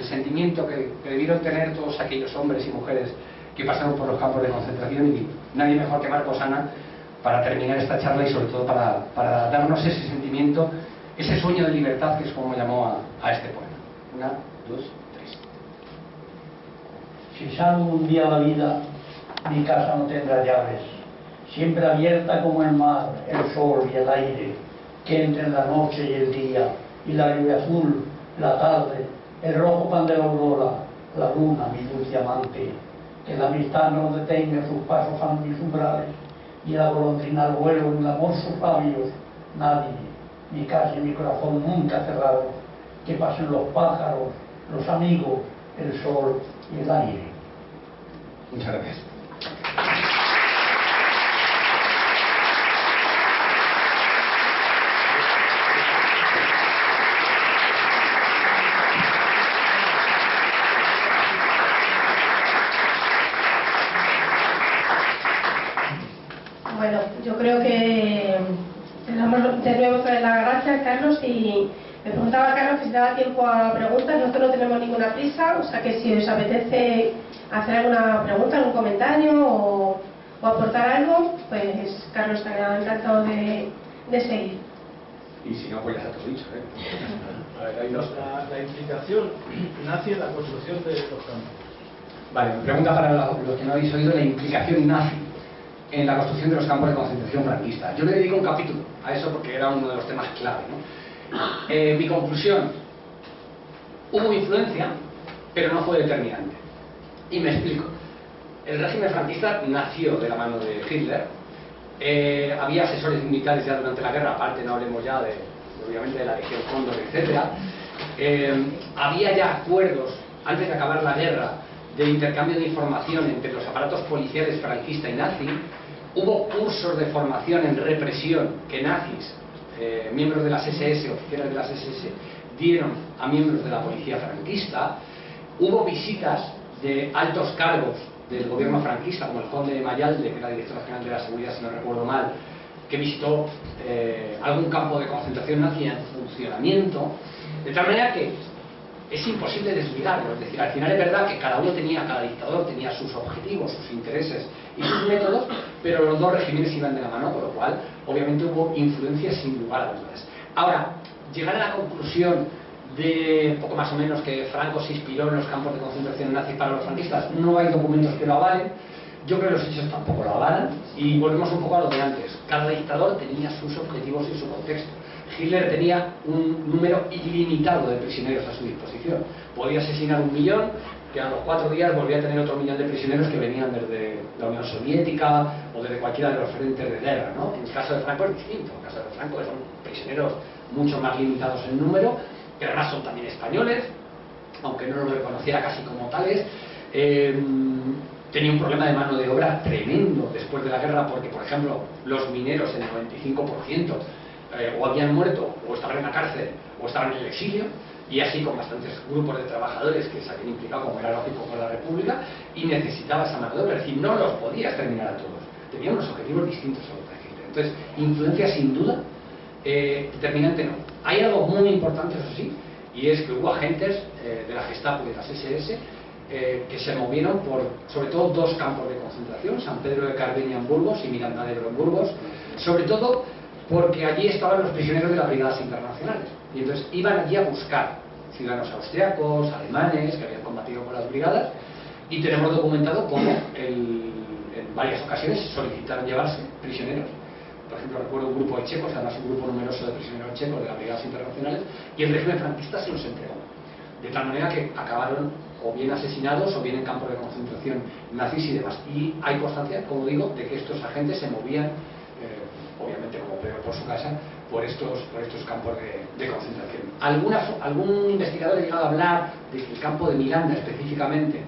sentimiento que debieron tener todos aquellos hombres y mujeres que pasaron por los campos de concentración, y nadie mejor que Marcos Ana para terminar esta charla y sobre todo para darnos ese sentimiento, ese sueño de libertad, que es como llamó a este poema. 1, 2, 3. Si salgo un día a la vida, mi casa no tendrá llaves, siempre abierta como el mar, el sol y el aire, que entre la noche y el día, y la lluvia azul, la tarde, el rojo pan de la aurora, la luna, mi dulce amante, que la amistad no detenga sus pasos a mis umbrales, y la golondrina al vuelo en el amor sus labios, nadie, mi casa y mi corazón nunca cerrados, que pasen los pájaros, los amigos, el sol y el aire. Muchas gracias. Bueno, yo creo que le damos de nuevo las gracias, Carlos, y me preguntaba Carlos que si daba tiempo a preguntas. Nosotros no tenemos ninguna prisa, o sea que si os apetece hacer alguna pregunta, algún comentario o aportar algo, pues Carlos estará encantado de seguir. Y si no, pues ya está todo dicho, ¿eh? A ver, hay la implicación nazi en la construcción de los campos. Vale, me pregunta para los que no habéis oído la implicación nazi en la construcción de los campos de concentración franquistas. Yo le dedico un capítulo a eso porque era uno de los temas clave, ¿no? Mi conclusión: hubo influencia, pero no fue determinante. Y me explico. El régimen franquista nació de la mano de Hitler. Había asesores militares ya durante la guerra, aparte no hablemos ya obviamente de la Legión Cóndor, etc. Había ya acuerdos antes de acabar la guerra de intercambio de información entre los aparatos policiales franquista y nazi. Hubo cursos de formación en represión que nazis, miembros de las SS, oficiales de las SS, dieron a miembros de la policía franquista. Hubo visitas de altos cargos del gobierno franquista, como el conde de Mayalde, que era director general de la seguridad, si no recuerdo mal, que visitó algún campo de concentración nazi en funcionamiento, de tal manera que es imposible desligarlo. Es decir, al final es verdad que cada dictador tenía sus objetivos, sus intereses y sus métodos, pero los dos regímenes iban de la mano, con lo cual obviamente hubo influencias sin lugar a dudas. Ahora, llegar a la conclusión de poco más o menos que Franco se inspiró en los campos de concentración nazis para los franquistas, no hay documentos que lo avalen. Yo creo que los hechos tampoco lo avalan, y volvemos un poco a lo de antes. Cada dictador tenía sus objetivos y su contexto. Hitler tenía un número ilimitado de prisioneros a su disposición. Podía asesinar 1 millón, que a los 4 días volvía a tener otro 1 millón de prisioneros que venían desde la Unión Soviética o desde cualquiera de los frentes de guerra, ¿no? En el caso de Franco es distinto. En el caso de Franco son prisioneros mucho más limitados en número, que además son también españoles, aunque no los reconociera casi como tales. Tenía un problema de mano de obra tremendo después de la guerra, porque, por ejemplo, los mineros, el 95%, o habían muerto, o estaban en la cárcel, o estaban en el exilio, y así con bastantes grupos de trabajadores que se habían implicado, como era lógico, con la República, y necesitaba esa mano de obra. Es decir, no los podías terminar a todos. Tenían unos objetivos distintos a los de Hitler. Entonces, influencia sin duda, determinante no. Hay algo muy importante, eso sí, y es que hubo agentes de la Gestapo y de las SS que se movieron por, sobre todo, 2 campos de concentración, San Pedro de Cardeña en Burgos y Miranda de Ebro en Burgos, sobre todo porque allí estaban los prisioneros de las brigadas internacionales, y entonces iban allí a buscar ciudadanos austriacos, alemanes, que habían combatido con las brigadas, y tenemos documentado cómo en varias ocasiones solicitaron llevarse prisioneros. Por ejemplo, recuerdo un grupo de checos, además un grupo numeroso de prisioneros checos de las brigadas internacionales, y el régimen franquista se los entregó. De tal manera que acabaron o bien asesinados o bien en campos de concentración nazis y demás. Y hay constancia, como digo, de que estos agentes se movían, obviamente como peor por su casa, por estos campos de concentración. Algún investigador ha llegado a hablar de que el campo de Miranda específicamente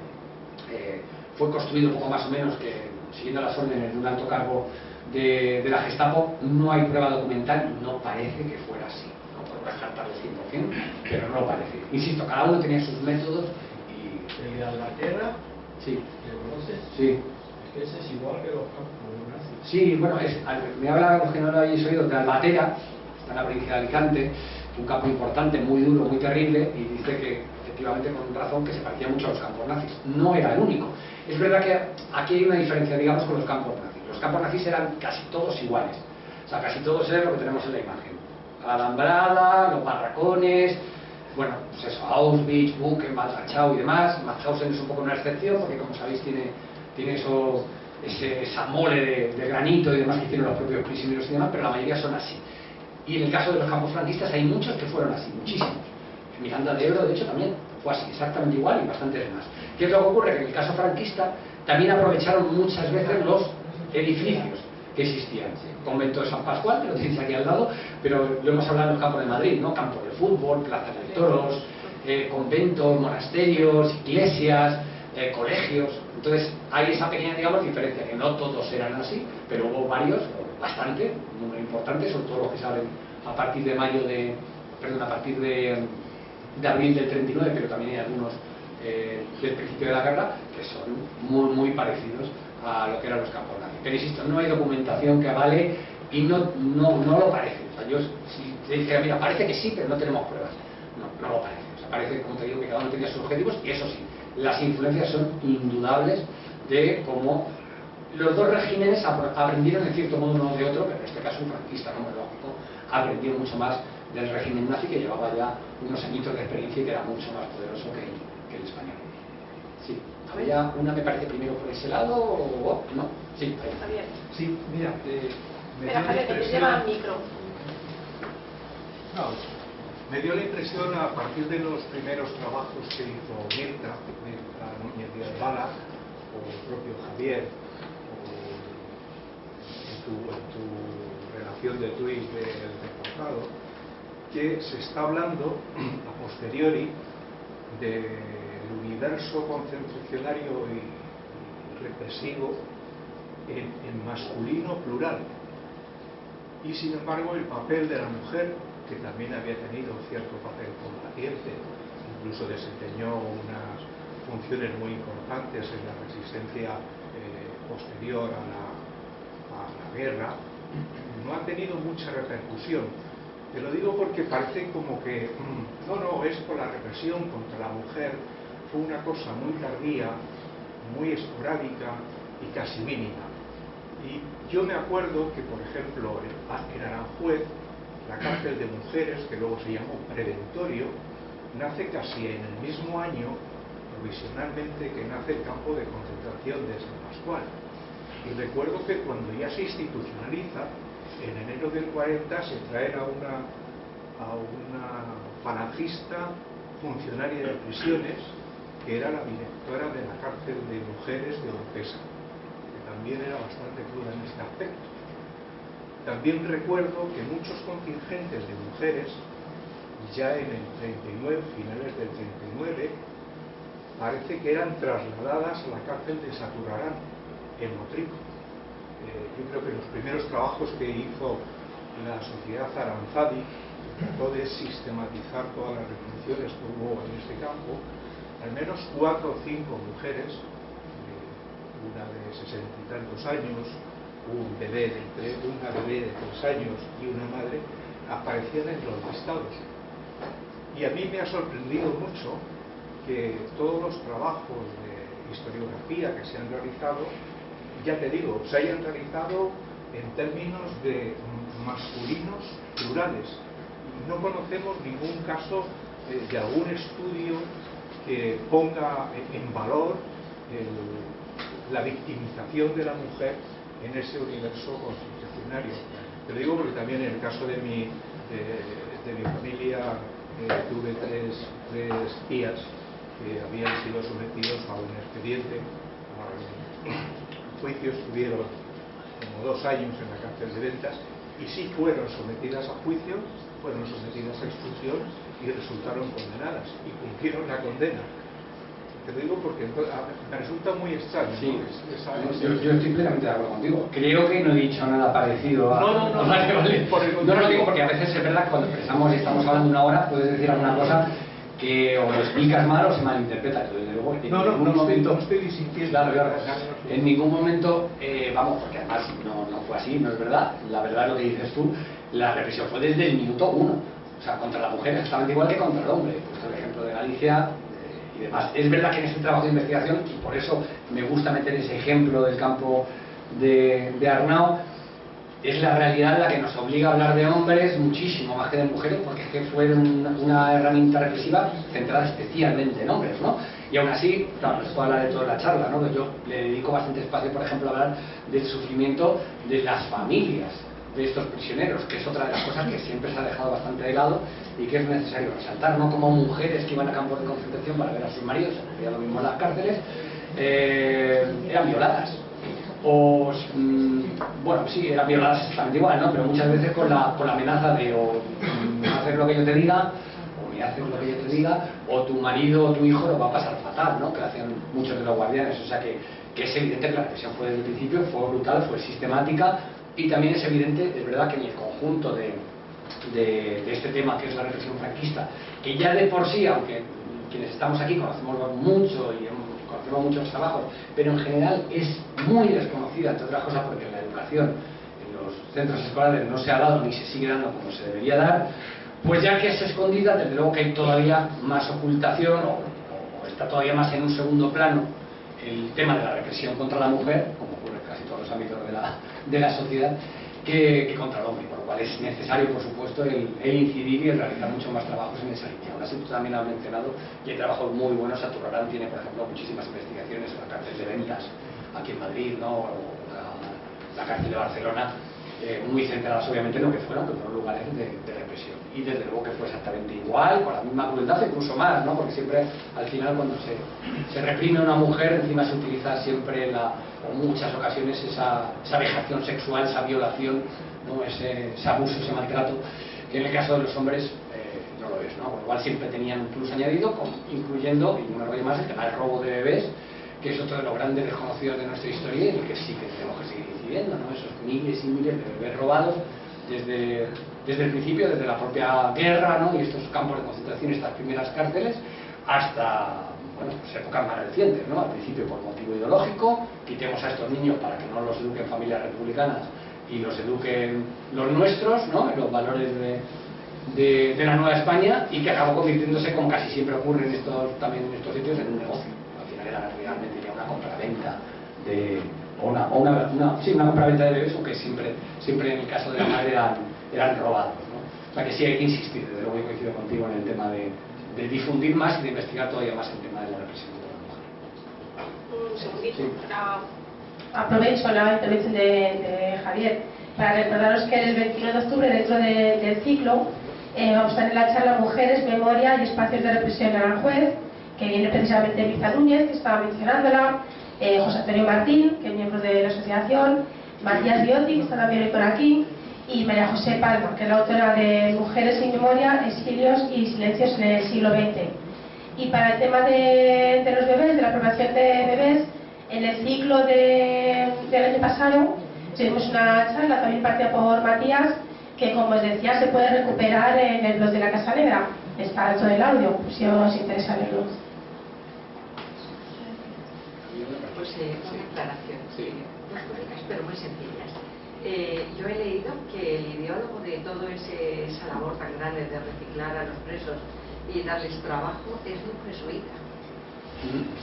fue construido un poco más o menos que siguiendo las órdenes de un alto cargo de la Gestapo. No hay prueba documental y no parece que fuera así. No podemos descartarlo 100%, pero no lo parece. Insisto, cada uno tenía sus métodos y... El de Albatera, Sí. ¿lo conoces? Sí. Es que ese es igual que los campos nazis. Sí, bueno, me habla, los que no lo habéis oído, de Albatera, está en la provincia de Alicante, un campo importante, muy duro, muy terrible, y dice que efectivamente con razón que se parecía mucho a los campos nazis. No era el único. Es verdad que aquí hay una diferencia, digamos, con los campos nazis. Los campos nazis eran casi todos iguales. O sea, casi todos eran lo que tenemos en la imagen. Alambrada, los barracones, bueno, pues eso, Auschwitz, Buchenwald, Dachau y demás. Mauthausen es un poco una excepción, porque como sabéis tiene esa mole de granito y demás que tienen los propios prisioneros y demás, pero la mayoría son así. Y en el caso de los campos franquistas hay muchos que fueron así, muchísimos. Miranda de Ebro, de hecho, también fue así, exactamente igual y bastantes más. ¿Qué es lo que ocurre? Que en el caso franquista también aprovecharon muchas veces los edificios que existían. Convento de San Pascual, que lo tenéis aquí al lado, pero lo hemos hablado en los campos de Madrid, ¿no? Campos de fútbol, plazas de toros, conventos, monasterios, iglesias, colegios. Entonces hay esa pequeña, digamos, diferencia, que no todos eran así, pero hubo varios, bastante, un número importante, sobre todo los que se abren a partir de a partir de abril del 39, pero también hay algunos del principio de la guerra que son muy, muy parecidos a lo que eran los campos nazis. Pero insisto, no hay documentación que avale y no lo parece. O sea, yo si te dijera, mira, parece que sí, pero no tenemos pruebas. No lo parece. O sea, parece, como te digo, que cada uno tenía sus objetivos, y eso sí, las influencias son indudables de cómo los dos regímenes aprendieron en cierto modo uno de otro, pero en este caso un franquista, como es lógico, aprendió mucho más del régimen nazi, que llevaba ya unos añitos de experiencia y que era mucho más poderoso que el español. Sí, había una, me parece, primero por ese lado, o no, sí, ahí. Javier. Sí, mira, Espera, Javier, que te lleva el micro. No, me dio la impresión a partir de los primeros trabajos que hizo Mirta Núñez de Ayala, o el propio Javier, o en tu relación de tuit del reportado, que se está hablando a posteriori del universo concentracionario y represivo en masculino plural, y sin embargo el papel de la mujer, que también había tenido cierto papel combatiente, incluso desempeñó unas funciones muy importantes en la resistencia posterior a la guerra, no ha tenido mucha repercusión. Te lo digo porque parece como que no, esto, la represión contra la mujer fue una cosa muy tardía, muy esporádica y casi mínima. Y yo me acuerdo que, por ejemplo, en Aranjuez, la cárcel de mujeres, que luego se llamó Preventorio, nace casi en el mismo año, provisionalmente, que nace el campo de concentración de San Pascual. Y recuerdo que cuando ya se institucionaliza, en enero del 40 se traen a una a una falangista funcionaria de prisiones que era la directora de la cárcel de mujeres de Oropesa, que también era bastante cruda en este aspecto. También recuerdo que muchos contingentes de mujeres, ya en el 39, finales del 39, parece que eran trasladadas a la cárcel de Saturarán, en Motrico. Yo creo que los primeros trabajos que hizo la sociedad Aranzadi, que trató de sistematizar todas las revoluciones que hubo en este campo, al menos 4 o 5 mujeres, una de 60 y tantos años, una bebé de 3 años y una madre, aparecían en los listados. Y a mí me ha sorprendido mucho que todos los trabajos de historiografía que se han realizado, ya te digo, se hayan realizado en términos de masculinos plurales. No conocemos ningún caso de algún estudio que ponga en valor la victimización de la mujer en ese universo constitucionario. Te lo digo porque también en el caso de mi familia tuve tres tías que habían sido sometidos a un expediente, a un juicio, estuvieron como 2 años en la cárcel de Ventas y sí fueron sometidas a juicio, fueron sometidas a expulsión y resultaron condenadas y cumplieron la condena. Te lo digo porque me resulta muy extraño. Sí, ¿no? yo estoy plenamente de acuerdo contigo. Creo que no he dicho nada parecido a... No, vale. No lo digo porque a veces es verdad que cuando expresamos y estamos hablando una hora puedes decir alguna cosa que o lo explicas mal o se malinterpreta. Desde luego, en ningún momento... No estoy disintiendo. Claro. En ningún momento, vamos, porque además no fue así, no es verdad. La verdad es lo que dices tú, la represión fue desde el minuto 1. O sea, contra la mujer exactamente igual que contra el hombre. He puesto el ejemplo de Galicia y demás. Es verdad que en este trabajo de investigación, y por eso me gusta meter ese ejemplo del campo de Arnau, es la realidad la que nos obliga a hablar de hombres muchísimo más que de mujeres, porque es que fue una herramienta represiva centrada especialmente en hombres, ¿no? Y aún así, claro, no se puede hablar de toda la charla, ¿no? Yo le dedico bastante espacio, por ejemplo, a hablar del sufrimiento de las familias de estos prisioneros, que es otra de las cosas que siempre se ha dejado bastante de lado y que es necesario resaltar, no como mujeres que iban a campos de concentración para ver a sus maridos, hacía lo mismo en las cárceles, eran violadas. O, bueno, sí, eran violadas exactamente igual, ¿no? Pero muchas veces con la amenaza de o hacer lo que yo te diga, o me haces lo que yo te diga, o tu marido o tu hijo lo va a pasar fatal, ¿no? Que hacían muchos de los guardianes. O sea que es evidente que la represión fue desde el principio, fue brutal, fue sistemática, y también es evidente, es verdad, que en el conjunto de este tema que es la represión franquista, que ya de por sí, aunque quienes estamos aquí conocemos mucho y conocemos muchos trabajos, pero en general es muy desconocida, entre otras cosas porque en la educación, en los centros escolares no se ha dado ni se sigue dando como se debería dar, pues ya que es escondida, desde luego que hay todavía más ocultación o está todavía más en un segundo plano el tema de la represión contra la mujer, como ocurre en casi todos los ámbitos de la sociedad, que contra el hombre, por lo cual es necesario, por supuesto, el incidir y el realizar muchos más trabajos en esa línea. Aún así, tú también lo has mencionado, y hay trabajos muy buenos. Saturarán tiene, por ejemplo, muchísimas investigaciones en la cárcel de Ventas, aquí en Madrid, ¿no? O la cárcel de Barcelona, muy centradas obviamente en lo que fueron lugares de represión. Y desde luego que fue exactamente igual, con la misma crueldad, incluso más, ¿no? Porque siempre, al final, cuando se reprime a una mujer, encima se utiliza siempre o muchas ocasiones esa vejación sexual, esa violación, ¿no? ese abuso, ese maltrato, que en el caso de los hombres no lo es, ¿no? Con lo cual siempre tenían un plus añadido, incluyendo, y no rollo más, el tema del robo de bebés, que es otro de los grandes desconocidos de nuestra historia y en el que sí que tenemos que seguir incidiendo, ¿no? Esos miles y miles de bebés robados desde el principio, desde la propia guerra, ¿no? Y estos campos de concentración, estas primeras cárceles, hasta pues épocas más recientes, ¿no? Al principio por motivo ideológico, quitemos a estos niños para que no los eduquen familias republicanas y los eduquen los nuestros, ¿no? En los valores de la Nueva España, y que acabó convirtiéndose, como casi siempre ocurre en estos sitios, en un negocio. Al final era realmente ya una compraventa una compraventa de bebés, aunque siempre en el caso de la madre eran robados, ¿no? O sea que sí hay que insistir, desde luego yo coincido contigo en el tema de difundir más y de investigar todavía más el tema de la represión contra la mujer. Un segundito. Sí. Aprovecho la intervención de Javier para recordaros que el 21 de octubre, dentro del ciclo, Vamos a tener la charla Mujeres, Memoria y Espacios de Represión en Aranjuez, que viene precisamente Mirza Núñez, que estaba mencionándola, José Antonio Martín, que es miembro de la asociación, Matías Diotti, que está también hoy por aquí, y María José Palma, que es la autora de Mujeres sin Memoria, Exilios y Silencios en el siglo XX. Y para el tema de los bebés, de la aprobación de bebés, en el ciclo del año pasado tuvimos una charla también impartida por Matías, que como os decía se puede recuperar en el blog de la Casa Negra. Está todo el audio, si os interesa verlo. Pues una aclaración, dos cosas pero muy sencillas. Yo he leído que el ideólogo de todo esa labor tan grande de reciclar a los presos y darles trabajo es un jesuita.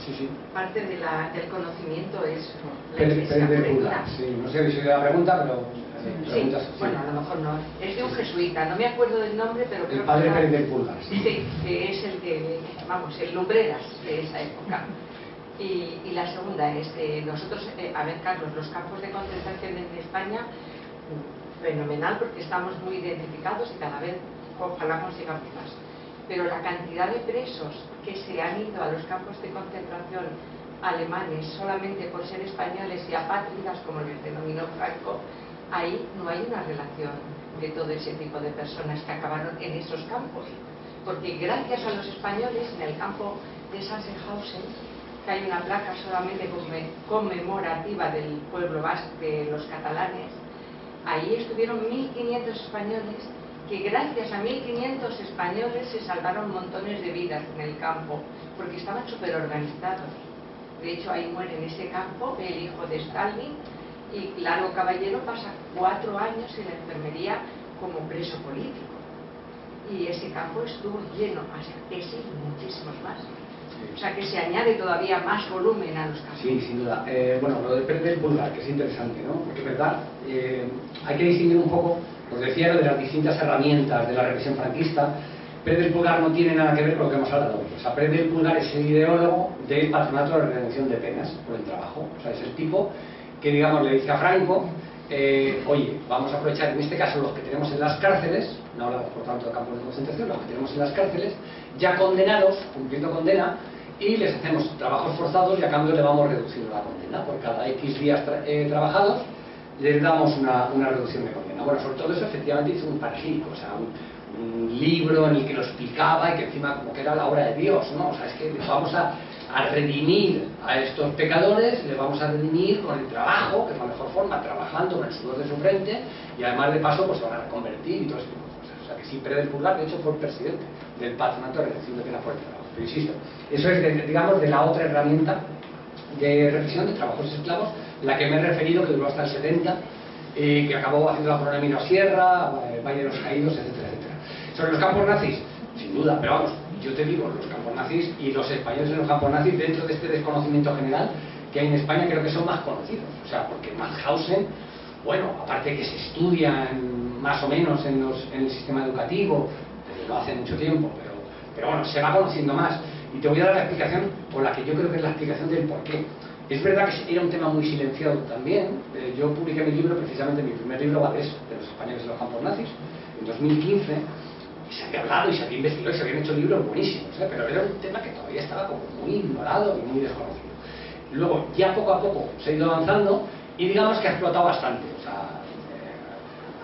Sí. Parte del conocimiento es la Pérez Iglesia de Católica. Pulgar, sí. No sé si la pregunta, pero... Sí, bueno, a lo mejor no. Es de un jesuita, no me acuerdo del nombre, pero creo el padre que... Pérez de Pulgar, sí. Sí, que es el que, vamos, el lumbreras de esa época. Y la segunda es, nosotros, a ver, Carlos, los campos de concentración en España, fenomenal, porque estamos muy identificados y cada vez ojalá consigamos más. Pero la cantidad de presos que se han ido a los campos de concentración alemanes solamente por ser españoles y apátridas, como les denominó Franco, ahí no hay una relación de todo ese tipo de personas que acabaron en esos campos. Porque gracias a los españoles, en el campo de Sachsenhausen, que hay una placa solamente conmemorativa del pueblo vasco, de los catalanes, ahí estuvieron 1.500 españoles, que gracias a 1.500 españoles se salvaron montones de vidas en el campo, porque estaban súper organizados. De hecho, ahí muere en ese campo el hijo de Stalin, y Lalo Caballero pasa 4 años en la enfermería como preso político. Y ese campo estuvo lleno, hasta ese y muchísimos más. O sea que se añade todavía más volumen a los campos. Sí, sin duda. Bueno, lo de Pérez del Pulgar, que es interesante, ¿no? Porque es verdad, hay que distinguir un poco, os decía, lo de las distintas herramientas de la represión franquista. Pérez del Pulgar no tiene nada que ver con lo que hemos hablado hoy. O sea, Pérez del Pulgar es el ideólogo del Patronato de la Redención de Penas por el Trabajo. O sea, es el tipo que, digamos, le dice a Franco, oye, vamos a aprovechar, en este caso, los que tenemos en las cárceles, no hablamos por tanto de campos de concentración, los que tenemos en las cárceles, ya condenados, cumpliendo condena, y les hacemos trabajos forzados y a cambio le vamos reduciendo la condena. Por cada X días trabajados, les damos una reducción de condena. Bueno, sobre todo eso, efectivamente, hizo un panegírico, o sea, un libro en el que lo explicaba y que encima como que era la obra de Dios, ¿no? O sea, es que vamos a redimir a estos pecadores, les vamos a redimir con el trabajo, que es la mejor forma, trabajando con el sudor de su frente, y además de paso pues se van a reconvertir y todo ese tipo de cosas. O sea que sí, Pérez del Pulgar, de hecho, fue el presidente del Patronato de Redención de Penas por el Trabajo. Pero insisto, eso es, digamos, de la otra herramienta de represión de trabajos esclavos, la que me he referido, que duró hasta el 70, que acabó haciendo la Corona de Minos Sierra, el Valle de los Caídos, etcétera, etcétera. Sobre los campos nazis, sin duda, pero vamos, yo te digo, los campos nazis y los españoles en los campos nazis, dentro de este desconocimiento general que hay en España, creo que son más conocidos. O sea, porque Mauthausen, bueno, aparte de que se estudian más o menos en el sistema educativo, desde lo hace mucho tiempo, pero bueno, se va conociendo más. Y te voy a dar la explicación, o la que yo creo que es la explicación del por qué. Es verdad que era un tema muy silenciado también. Yo publiqué mi libro, precisamente mi primer libro va de eso, de los españoles en los campos nazis, en 2015, y se había hablado y se había investigado y se habían hecho libros buenísimos, pero era un tema que todavía estaba como muy ignorado y muy desconocido. Luego, ya poco a poco se ha ido avanzando y digamos que ha explotado bastante. O sea,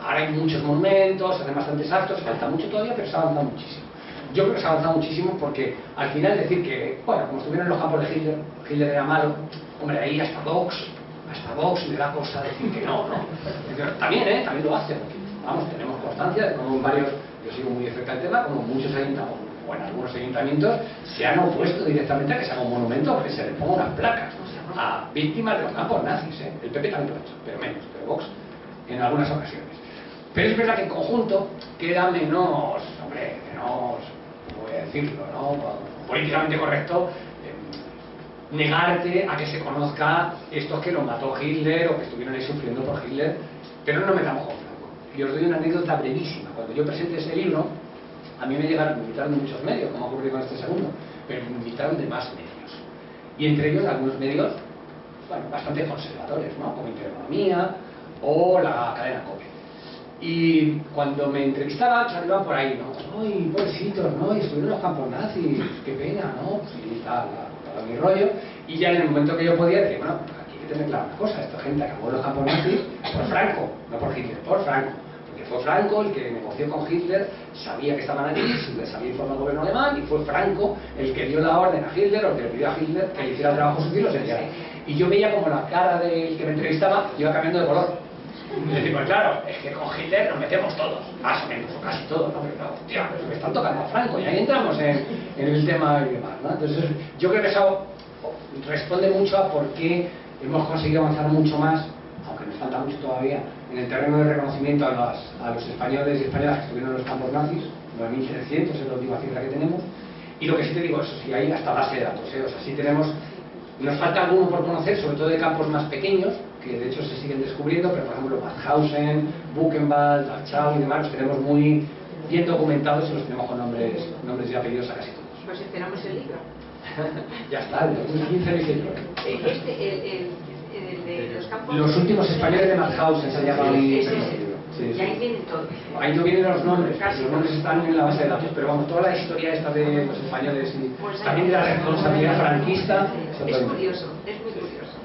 ahora hay muchos monumentos, se hacen bastantes actos, falta mucho todavía, pero se ha avanzado muchísimo. Yo creo que se ha avanzado muchísimo porque al final decir que, bueno, como estuvieron en los campos de Hitler era malo, hombre, ahí hasta Vox le da cosa decir que no, ¿no? También, también lo hace, porque, vamos, tenemos constancia de cómo en varios, yo sigo muy de cerca el tema, como muchos ayuntamientos, o en algunos ayuntamientos, se han opuesto directamente a que se haga un monumento o que se le ponga unas placas a víctimas de los campos nazis, El PP también lo ha hecho, pero menos, pero Vox en algunas ocasiones. Pero es verdad que en conjunto queda menos, hombre, menos, voy a decirlo, ¿no? Políticamente correcto, negarte a que se conozca estos que los mató Hitler o que estuvieron ahí sufriendo por Hitler, pero no metamos con Franco. Y os doy una anécdota brevísima. Cuando yo presenté ese libro, a mí me invitaron de muchos medios, como ha ocurrido con este segundo, pero me invitaron de más medios. Y entre ellos algunos medios, bueno, bastante conservadores, ¿no? Como Intereconomía o la cadena COPE. Y cuando me entrevistaban, claro, iba por ahí, ¿no? ¡Ay, pobrecitos, no! Y estuvieron en los campos nazis, qué pena, ¿no? Y tal, todo mi rollo. Y ya en el momento que yo podía decir, bueno, aquí hay que tener claro una cosa, esta gente acabó en los campos nazis por Franco, no por Hitler, por Franco. Porque fue Franco el que negoció con Hitler, sabía que estaban allí, les había informado el gobierno alemán, y fue Franco el que dio la orden a Hitler, o el que le pidió a Hitler que le hiciera el trabajo sucio y los enviara. Y yo veía como la cara del que me entrevistaba iba cambiando de color. Y le digo, pues claro, es que con Hitler nos metemos todos, más o menos, o casi todos, ¿no? Pero no, tío, pero me están tocando a Franco, y ahí entramos en el tema y demás, ¿no? Entonces, yo creo que eso responde mucho a por qué hemos conseguido avanzar mucho más, aunque nos falta mucho todavía, en el terreno de reconocimiento a los españoles y españolas que estuvieron en los campos nazis, 9.300 es la última cifra que tenemos, y lo que sí te digo, eso sí, hay hasta base de datos, o sea, sí tenemos, nos falta alguno por conocer, sobre todo de campos más pequeños, que de hecho se siguen descubriendo, pero por ejemplo Mauthausen, Buchenwald, Dachau y demás los tenemos muy bien documentados y los tenemos con nombres y apellidos a casi todos. Pues esperamos el libro. Ya está, el 2015 el libro. El de los campos... Los últimos españoles de Mauthausen se llama Sí, sí. Y ahí vienen todos. Ahí no vienen los nombres están en la base de datos, pero vamos, toda la historia esta de los españoles y Pues también de la responsabilidad franquista. Es curioso, es muy curioso.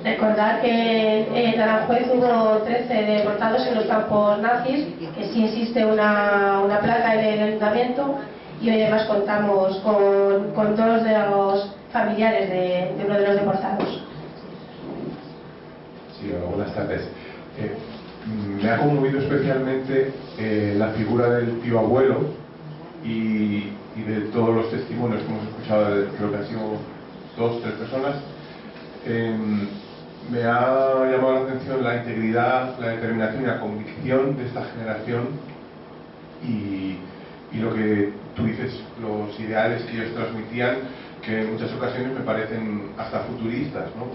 Recordar que en Aranjuez hubo 13 deportados en los campos nazis, que sí existe una placa en el ayuntamiento, y hoy además contamos con dos de los familiares de uno de los deportados. Sí, hola, buenas tardes. Me ha conmovido especialmente la figura del tío abuelo y de todos los testimonios que hemos escuchado, creo que han sido 2 o 3 personas. Me ha llamado la atención la integridad, la determinación y la convicción de esta generación y lo que tú dices, los ideales que ellos transmitían, que en muchas ocasiones me parecen hasta futuristas, ¿no?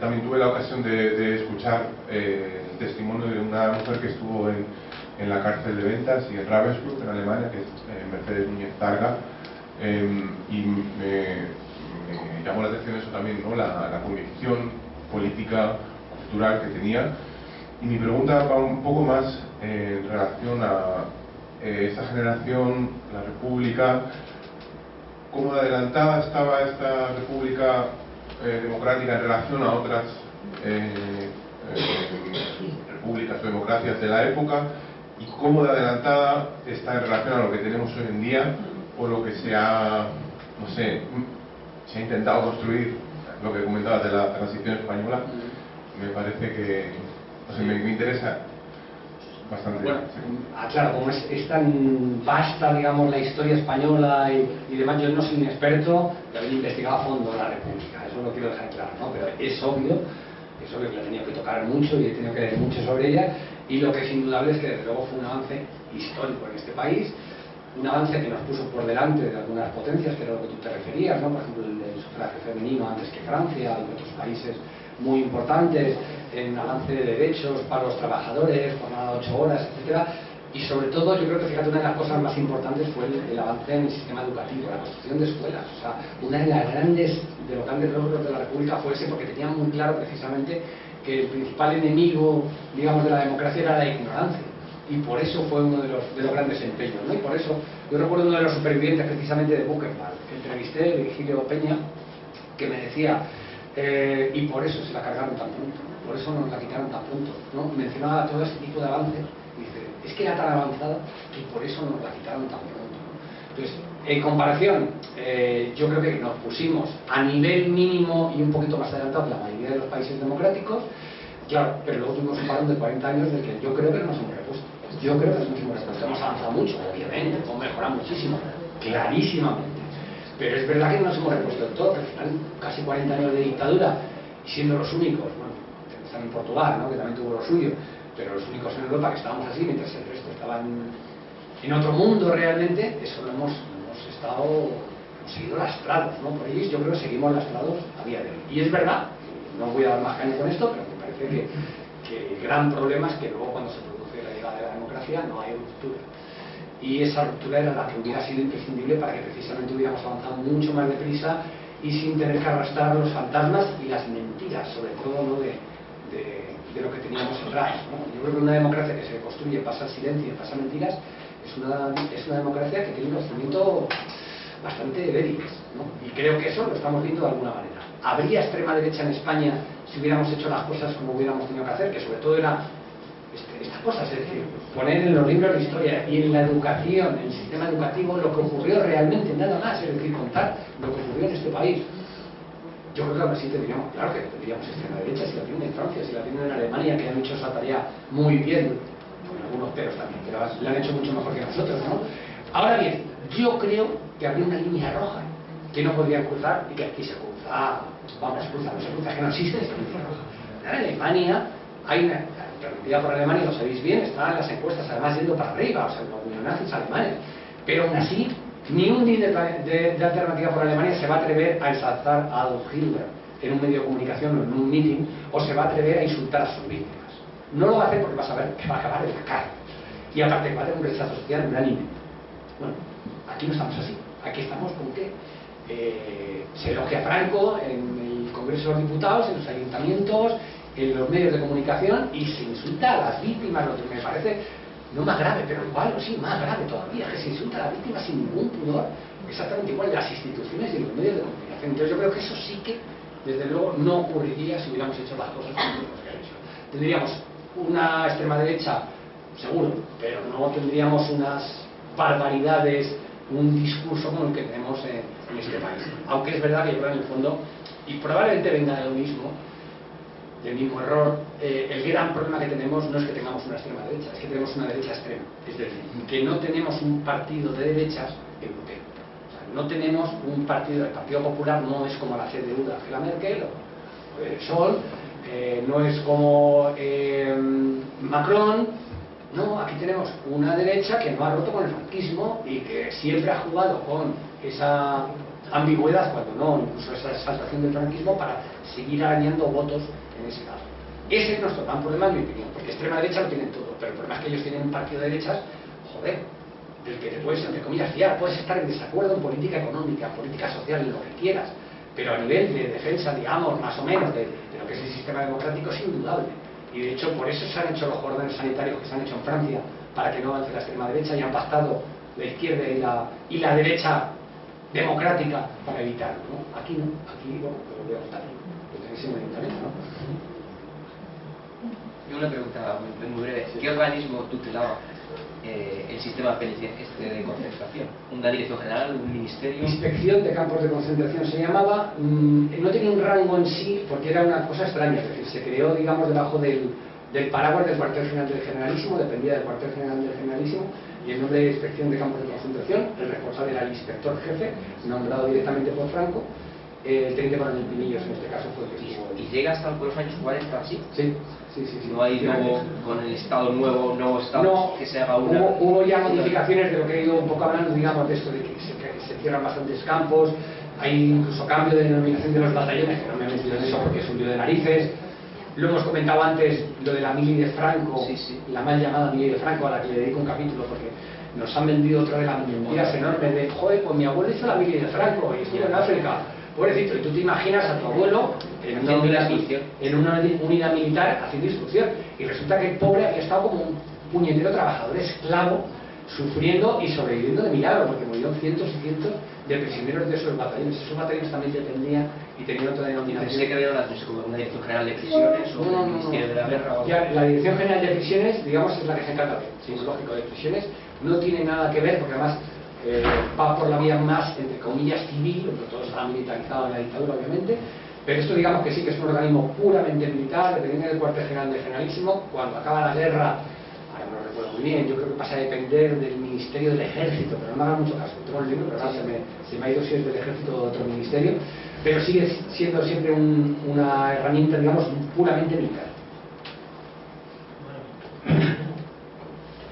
También tuve la ocasión de escuchar el testimonio de una mujer que estuvo en la cárcel de Ventas y en Ravensbrück, en Alemania, que es Mercedes Núñez Targa, y me llamó la atención eso también, ¿no? La convicción política, cultural que tenía. Y mi pregunta va un poco más en relación a esta generación, la República, cómo adelantada estaba esta República democrática en relación a otras repúblicas o democracias de la época, y cómo de adelantada está en relación a lo que tenemos hoy en día o lo que se ha, no sé, se ha intentado construir, lo que comentabas de la transición española. Me parece que, no sé, me interesa bastante. Bueno, claro, como es tan vasta, digamos, la historia española y demás, yo no soy un experto de haber investigado a fondo la República, eso lo quiero dejar claro, ¿no? Pero es obvio que la he tenido que tocar mucho y he tenido que leer mucho sobre ella, y lo que es indudable es que desde luego fue un avance histórico en este país, un avance que nos puso por delante de algunas potencias, que era lo que tú te referías, ¿no? Por ejemplo, el del sufragio femenino antes que Francia y otros países muy importantes, en avance de derechos para los trabajadores, jornada de 8 horas, etcétera. Y sobre todo, yo creo que, fíjate, una de las cosas más importantes fue el avance en el sistema educativo, la construcción de escuelas. O sea, una de los grandes logros de la República fue ese, porque tenía muy claro precisamente que el principal enemigo, digamos, de la democracia era la ignorancia. Y por eso fue uno de los grandes empeños, ¿no? Y por eso, yo recuerdo uno de los supervivientes precisamente de Buchenwald, que entrevisté, Virgilio Peña, que me decía, y por eso se la cargaron tan pronto, por eso nos la quitaron tan pronto, ¿no? Mencionaba todo este tipo de avances, y dice, es que era tan avanzada que por eso nos la quitaron tan pronto, ¿no? Entonces, en comparación, yo creo que nos pusimos a nivel mínimo y un poquito más adelantados la mayoría de los países democráticos, claro, pero luego tuvimos un parón de 40 años del que yo creo que nos hemos repuesto. Yo creo que nos hemos repuesto. Hemos avanzado mucho, obviamente, hemos mejorado muchísimo, clarísimamente. Pero es verdad que no nos hemos repuesto del todo, porque al final casi 40 años de dictadura, y siendo los únicos, bueno, están en Portugal, ¿no? Que también tuvo lo suyo, pero los únicos en Europa que estábamos así, mientras el resto estaban en otro mundo realmente, eso lo hemos seguido lastrados, ¿no? Por ello yo creo que seguimos lastrados a día de hoy. Y es verdad, no voy a dar más caña con esto, pero me parece que el gran problema es que luego cuando se produce la llegada de la democracia no hay ruptura. Y esa ruptura era la que hubiera sido imprescindible para que precisamente hubiéramos avanzado mucho más deprisa y sin tener que arrastrar los fantasmas y las mentiras, sobre todo, ¿no?, de lo que teníamos atrás, ¿no? Yo creo que una democracia que se construye en base al silencio y en base a mentiras es una democracia que tiene un crecimiento bastante débil, ¿no? Y creo que eso lo estamos viendo de alguna manera. ¿Habría extrema derecha en España si hubiéramos hecho las cosas como hubiéramos tenido que hacer? Que sobre todo era estas cosas, es decir, poner en los libros de historia y en la educación, en el sistema educativo, lo que ocurrió realmente, nada más, es decir, contar lo que ocurrió en este país. Yo creo que ahora sí tendríamos, claro que tendríamos extrema derecha, si la tienen en Francia, si la tienen en Alemania, que han hecho esa tarea muy bien, con algunos peros también, pero la han hecho mucho mejor que nosotros, ¿no? Ahora bien, yo creo que habría una línea roja que no podrían cruzar y que aquí se cruza, vamos, no se cruza, que no existe esa línea roja. En Alemania hay una alternativa por Alemania, lo sabéis bien, está en las encuestas además yendo para arriba, o sea, los neonazis alemanes, pero aún así ni un líder de alternativa por Alemania se va a atrever a ensalzar a Adolf Hitler en un medio de comunicación o en un meeting, o se va a atrever a insultar a sus víctimas. No lo va a hacer porque va a saber que va a acabar en la cárcel, y aparte va a tener un rechazo social unánime. Bueno, aquí no estamos así, aquí estamos con que se elogia a Franco en el Congreso de los Diputados, en los ayuntamientos, en los medios de comunicación, y se insulta a las víctimas, lo que me parece no más grave, pero igual, o sí, más grave todavía, que se insulta a las víctimas sin ningún pudor, exactamente igual en las instituciones y en los medios de comunicación. Entonces yo creo que eso sí que, desde luego, no ocurriría si hubiéramos hecho las cosas como tenemos que haber hecho. Tendríamos una extrema derecha, seguro, pero no tendríamos unas barbaridades, un discurso como el que tenemos en este país. Aunque es verdad que yo creo en el fondo, y probablemente venga de lo mismo, del mismo error, el gran problema que tenemos no es que tengamos una extrema derecha, es que tenemos una derecha extrema. Es decir, que no tenemos un partido de derechas europeo. O sea, no tenemos un partido, el Partido Popular no es como la CDU de Angela Merkel o el Sol, no es como Macron. No, aquí tenemos una derecha que no ha roto con el franquismo y que siempre ha jugado con esa ambigüedad, cuando no, incluso esa exaltación del franquismo, para seguir arañando votos en ese lado. Ese es nuestro gran problema, en mi opinión, porque extrema derecha lo tienen todo, pero el problema es que ellos tienen un partido de derechas, joder, del que te puedes, entre comillas, fiar. Puedes estar en desacuerdo en política económica, política social, en lo que quieras, pero a nivel de defensa, digamos, más o menos, de lo que es el sistema democrático, es indudable. Y de hecho, por eso se han hecho los cordones sanitarios que se han hecho en Francia, para que no avance la extrema derecha, y han pactado la izquierda y la derecha democrática para evitarlo, ¿no? Aquí no, aquí, bueno, lo voy a votar, lo tenéis en el ayuntamiento, ¿no? Yo una pregunta muy breve. ¿Qué organismo tutelaba el sistema de concentración? ¿Una dirección general, un ministerio? Inspección de campos de concentración se llamaba. No tenía un rango en sí porque era una cosa extraña, es decir, se creó, digamos, debajo del paraguas del cuartel general del generalísimo, dependía del cuartel general del generalísimo, y el nombre de Inspección de Campos de Concentración, el responsable era el inspector jefe, nombrado directamente por Franco. El teniente coronel Pinillos en este caso fue el que estuvo. ¿Y llega hasta los años 40, sí? Sí. No hay luego, con el Estado nuevo Estado, no, que se haga una... Hubo ya modificaciones de lo que he ido un poco hablando, digamos, de esto de que se cierran bastantes campos, hay incluso cambio de denominación de los batallones, que no me he metido en eso porque es un lío de narices. Lo hemos comentado antes, lo de la mili de Franco, la mal llamada mili de Franco, a la que le dedico un capítulo, porque nos han vendido otra de las mentiras enormes de, joder, pues mi abuelo hizo la mili de Franco y estuvo en África. Pobrecito, y tú te imaginas a tu abuelo en una unidad militar haciendo instrucción, y resulta que el pobre había estado como un puñetero trabajador esclavo, sufriendo y sobreviviendo de milagro, porque murieron cientos y cientos de prisioneros de esos batallones. Esos batallones también dependían y tenían otra denominación. Pensé que había una dirección general de prisiones o el Ministerio de la Guerra. O ya, la Dirección General de Prisiones, digamos, es la que se encarga de prisiones, no tiene nada que ver, porque además va por la vía más, entre comillas, civil, porque todo estaba militarizado en la dictadura, obviamente, pero esto digamos que sí que es un organismo puramente militar, dependiente del cuartel general del generalísimo. Cuando acaba la guerra, ahora no lo recuerdo muy bien, yo creo que pasa a depender del Ministerio del Ejército, pero no me haga mucho caso, tengo el libro, pero ahora se me ha ido si es del Ejército o de otro ministerio, pero sigue siendo siempre una herramienta, digamos, puramente militar.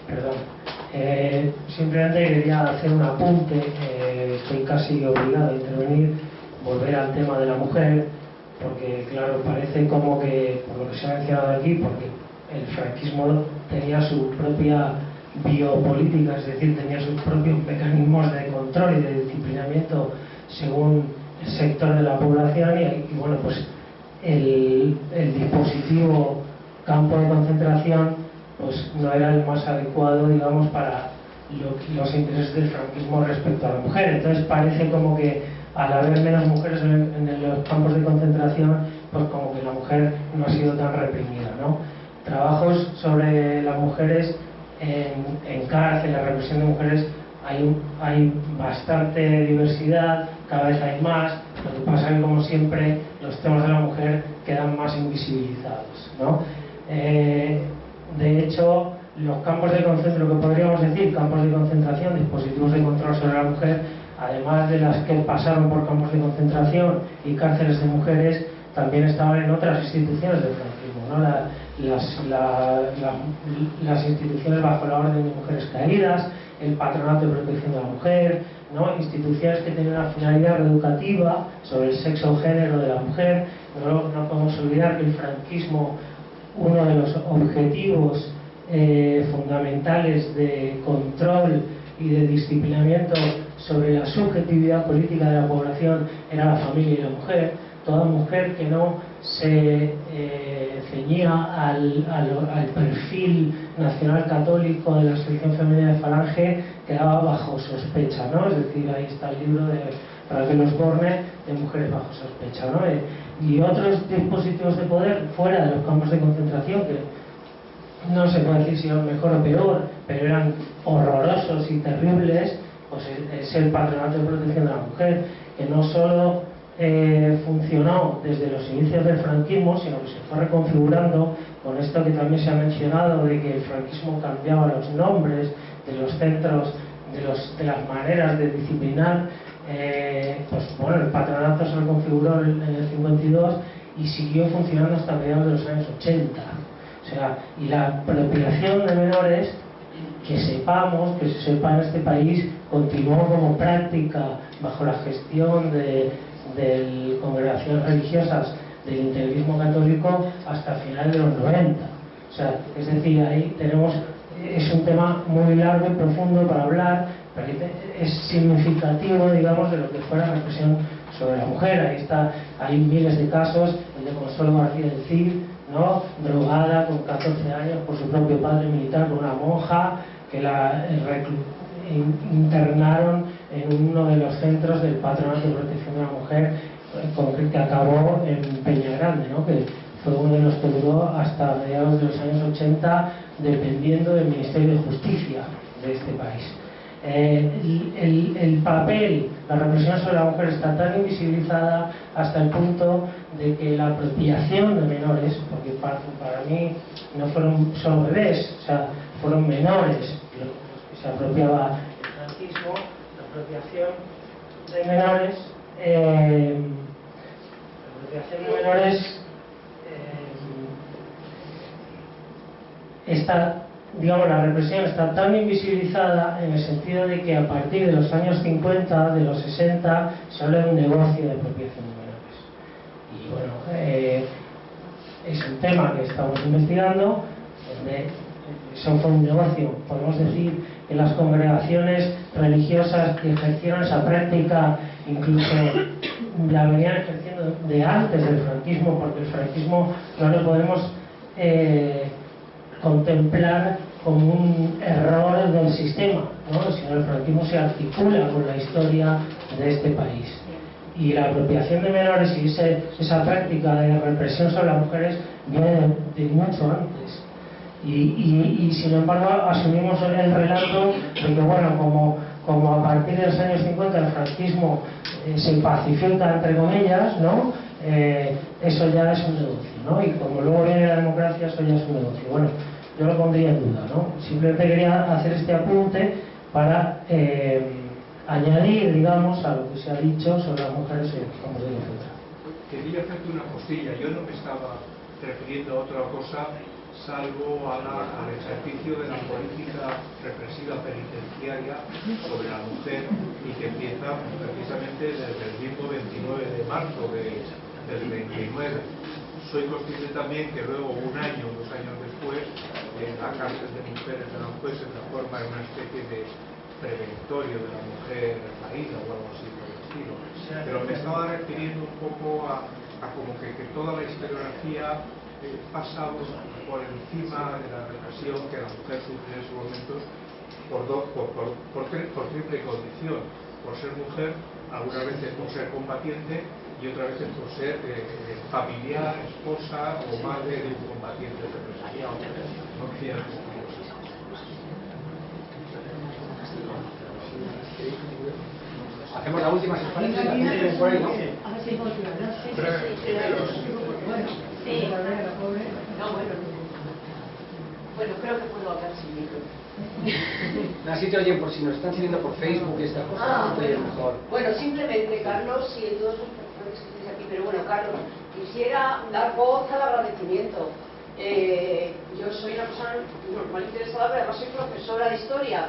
Perdón. Simplemente quería hacer un apunte, estoy casi obligado a intervenir, volver al tema de la mujer, porque claro, parece como que, por lo que se ha mencionado aquí, porque el franquismo tenía su propia biopolítica, es decir, tenía sus propios mecanismos de control y de disciplinamiento según sector de la población y bueno, pues el dispositivo campo de concentración pues no era el más adecuado, digamos, para los intereses del franquismo respecto a la mujer. Entonces parece como que al haber menos mujeres en los campos de concentración, pues como que la mujer no ha sido tan reprimida, ¿no? Trabajos sobre las mujeres en cárcel, la represión de mujeres, hay bastante diversidad, cada vez hay más. Lo que pasa es que, como siempre, los temas de la mujer quedan más invisibilizados, ¿no? De hecho, los campos de concentración, lo que podríamos decir, campos de concentración, dispositivos de control sobre la mujer, además de las que pasaron por campos de concentración y cárceles de mujeres, también estaban en otras instituciones del franquismo, ¿no? Las instituciones bajo la Orden de Mujeres Caídas, el Patronato de Protección de la Mujer, ¿no? Instituciones que tienen una finalidad reeducativa sobre el sexo o género de la mujer. No podemos olvidar que el franquismo, uno de los objetivos fundamentales de control y de disciplinamiento sobre la subjetividad política de la población era la familia y la mujer. Toda mujer que no se ceñía al perfil nacional católico de la selección femenina de Falange quedaba bajo sospecha, ¿no? Es decir, ahí está el libro de Raquel Osborne, de Mujeres bajo sospecha, ¿no? Y otros dispositivos de poder fuera de los campos de concentración, que no se puede decir si eran mejor o peor, pero eran horrorosos y terribles, pues es el Patronato de Protección de la Mujer, que no solo funcionó desde los inicios del franquismo, sino que se fue reconfigurando con esto que también se ha mencionado, de que el franquismo cambiaba los nombres de los centros, de las maneras de disciplinar. Pues bueno, el patronato se reconfiguró en el 52 y siguió funcionando hasta mediados de los años 80. O sea, y la apropiación de menores, que se sepa en este país, continuó como práctica bajo la gestión de congregaciones religiosas del integrismo católico hasta finales de los 90. O sea, es decir, ahí tenemos, es un tema muy largo y profundo para hablar, pero es significativo, digamos, de lo que fue la represión sobre la mujer. Hay miles de casos, el de Consuelo García del Cid, ¿no? Drogada con 14 años por su propio padre militar, con una monja que la internaron en uno de los centros del Patronato de Protección de la Mujer, que acabó en Peña Grande, ¿no? Que fue uno de los que duró hasta mediados de los años 80, dependiendo del Ministerio de Justicia de este país. El papel, la represión sobre la mujer está tan invisibilizada hasta el punto de que la apropiación de menores, porque para mí no fueron solo bebés, o sea, fueron menores los que se apropiaba el franquismo, la apropiación de menores, digamos, la represión está tan invisibilizada en el sentido de que a partir de los años 50, de los 60, se habla de un negocio de apropiación de menores. Y bueno, es un tema que estamos investigando, donde eso fue un negocio. Podemos decir que las congregaciones religiosas que ejercieron esa práctica, incluso la venían ejerciendo de antes del franquismo, porque el franquismo no lo podemos contemplar como un error del sistema, ¿no? Sino el franquismo se articula con la historia de este país. Y la apropiación de menores y esa práctica de represión sobre las mujeres viene de mucho antes. Y sin embargo asumimos el relato de que, bueno, como a partir de los años 50 el franquismo se pacifica, entre comillas, ¿no? Eso ya es un negocio, ¿no? Y como luego viene la democracia, eso ya es un negocio. Bueno, yo lo pondría en duda, ¿no? Simplemente quería hacer este apunte para añadir, digamos, a lo que se ha dicho sobre las mujeres en los campos de concentración. Quería hacerte una postilla. Yo no me estaba refiriendo a otra cosa salvo al ejercicio de la política represiva penitenciaria sobre la mujer, y que empieza precisamente desde el mismo 29 de marzo del 29. Soy consciente también que luego, un año o 2 años después, la cárcel de mujeres de Aranjuez se transforma en una especie de preventorio de la mujer marina o algo así por el estilo. Pero me estaba refiriendo un poco a como que toda la historiografía pasa por encima de la represión que la mujer sufre en esos momentos por triple condición: por ser mujer, algunas veces por ser combatiente y otras veces por ser familiar, esposa o madre de un combatiente represaliado. No quería decir cosas. Hacemos la última, si os parece, la tienen por ahí, ¿no? Sí. No, bueno, creo que puedo hablar sin micro. Así te oyen, por si nos están siguiendo por Facebook y estas cosas, te oyen mejor. Bueno, simplemente, Carlos, y todos los profesores que estéis aquí, pero bueno, Carlos, quisiera dar voz al agradecimiento. Yo soy una persona normal interesada, pero además soy profesora de historia.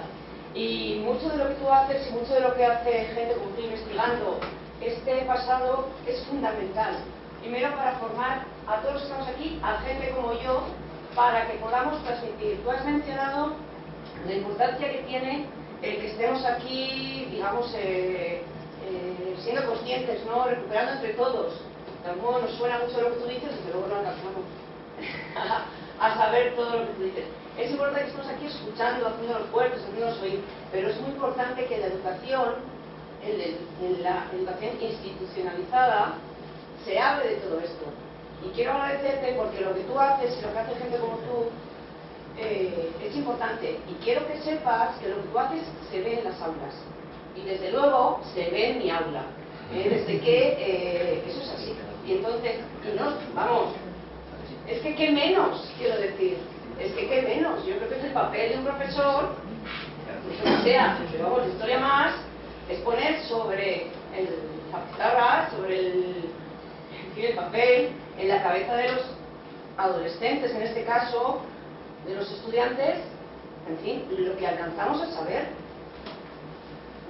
Y mucho de lo que tú haces y mucho de lo que hace gente como tú investigando este pasado es fundamental. Primero, para formar a todos los que estamos aquí, a gente como yo, para que podamos transmitir. Tú has mencionado la importancia que tiene el que estemos aquí, digamos, siendo conscientes, ¿no? Recuperando entre todos. De algún modo nos suena mucho lo que tú dices, desde luego no alcanzamos a saber todo lo que tú dices. Es importante que estemos aquí escuchando, haciendo los puertos, haciéndonos oír, pero es muy importante que la educación, en la educación institucionalizada, se hable de todo esto. Y quiero agradecerte porque lo que tú haces y lo que hace gente como tú es importante. Y quiero que sepas que lo que tú haces se ve en las aulas. Y desde luego se ve en mi aula. Desde que eso es así. Y entonces, vamos, es que qué menos, quiero decir. Es que qué menos. Yo creo que es el papel de un profesor, o sea, vamos, de historia más, es poner sobre el pizarra, sobre el papel, en la cabeza de los adolescentes, en este caso, de los estudiantes, en fin, lo que alcanzamos a saber,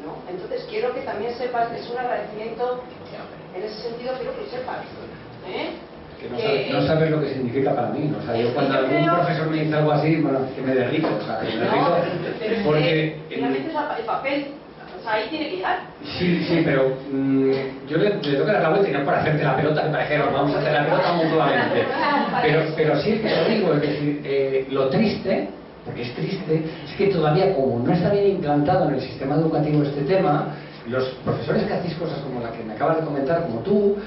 ¿no? Entonces quiero que también sepas que es un agradecimiento, en ese sentido quiero que lo sepas, Que no sabes lo que significa para mí, ¿no? O sea, yo cuando algún profesor me dice algo así, bueno, que me derrito, o sea, que me derrito, porque... Finalmente el papel, o sea, ahí tiene que llegar. Sí, pero yo le tengo que dar la vuelta y no para hacerte la pelota, que parece que nos vamos a hacer la pelota mutuamente. Pero sí es que lo digo, es decir, lo triste, porque es triste, es que todavía como no está bien implantado en el sistema educativo este tema, los profesores que hacéis cosas como la que me acabas de comentar, como tú,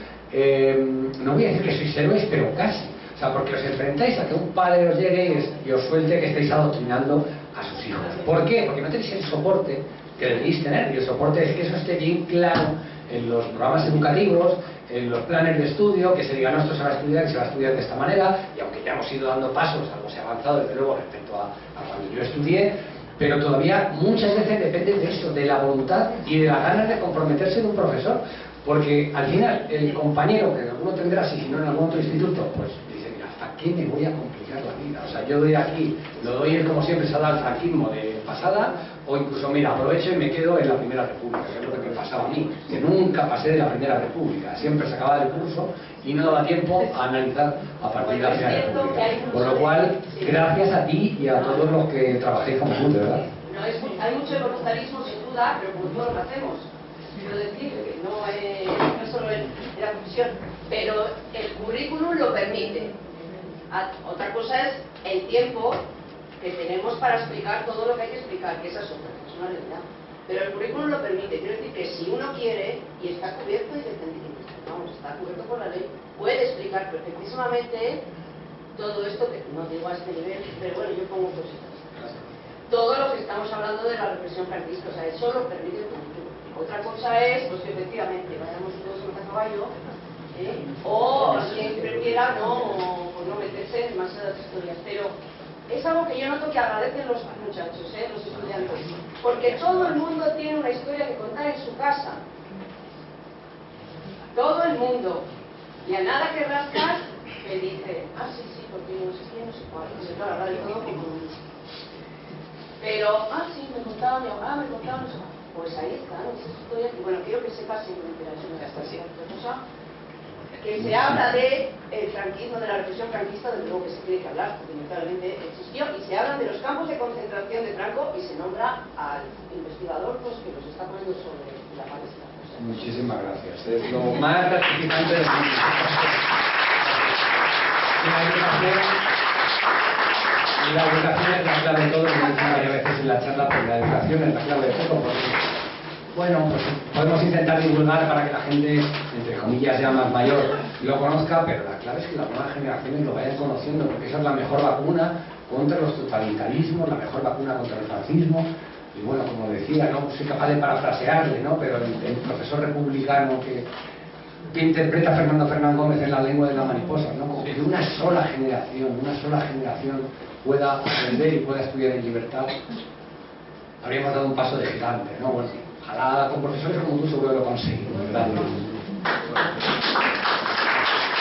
no voy a decir que sois héroes, pero casi. O sea, porque os enfrentáis a que un padre os llegue y os suelte que estáis adoctrinando a sus hijos. ¿Por qué? Porque no tenéis el soporte que debéis tener, y el soporte es que eso esté bien claro en los programas educativos, en los planes de estudio, que se diga, no, esto se va a estudiar y se va a estudiar de esta manera, y aunque ya hemos ido dando pasos, algo se ha avanzado desde luego respecto a cuando yo estudié, pero todavía muchas veces depende de eso, de la voluntad y de las ganas de comprometerse de un profesor, porque al final el compañero, que alguno tendrá, si no en algún otro instituto, pues dice, mira, ¿hasta qué me voy a complicar la vida? O sea, yo doy aquí, lo doy como siempre se ha dado el franquismo de pasada, o incluso, mira, aprovecho y me quedo en la Primera República, que es lo que me pasaba a mí, que nunca pasé de la Primera República, siempre se acababa el curso y no daba tiempo a analizar a partir de la Primera República. Por lo cual, gracias a ti y a todos los que trabajéis como tú, de verdad. Hay mucho voluntarismo, sin duda, pero como todos lo hacemos. Quiero decir que no es solo en la profesión, pero el currículum lo permite. Otra cosa es el tiempo que tenemos para explicar todo lo que hay que explicar, que esa es otra, es una realidad. Pero el currículum lo permite. Quiero decir que si uno quiere, y está cubierto y está cubierto por la ley, puede explicar perfectísimamente todo esto, que no digo a este nivel, pero bueno, yo pongo cositas. Todo lo que estamos hablando de la represión franquista, o sea, eso lo permite el currículum. Otra cosa es, pues que efectivamente vayamos todos a caballo, o quien prefiera no meterse en demasiadas historias, pero es algo que yo noto que agradecen los muchachos, los estudiantes, porque todo el mundo tiene una historia que contar en su casa, todo el mundo, y a nada que rascas me dice, sí, porque no sé quién, no sé cuál, no sé claro, hablar de todo como pero, sí, me contaba mi mamá, me contaba no sé cuál. Pues ahí está, esa historia, y bueno, quiero que sepas simplemente eso, me otra cosa, que se habla de el franquismo, de la represión franquista, desde luego que se tiene que hablar, porque inevitablemente existió, y se hablan de los campos de concentración de Franco y se nombra al investigador pues, que los está poniendo sobre la palestra. O sea, muchísimas gracias. Es lo más gratificante del mundo. Y la educación es la clave de todo, como dicen varias veces en la charla, porque la educación es la clave de todo, porque, bueno, pues podemos intentar divulgar para que la gente, entre comillas, ya más mayor, lo conozca, pero la clave es que las nuevas generaciones lo vayan conociendo, porque esa es la mejor vacuna contra los totalitarismos, la mejor vacuna contra el fascismo. Y bueno, como decía, no soy capaz de parafrasearle, ¿no? Pero el profesor republicano que interpreta a Fernando Fernán Gómez en La lengua de la mariposa, ¿no? Como que una sola generación pueda aprender y pueda estudiar en libertad, habríamos dado un paso de gigante, ¿no? Bueno, ojalá con profesores como tú seguro lo conseguimos, ¿verdad?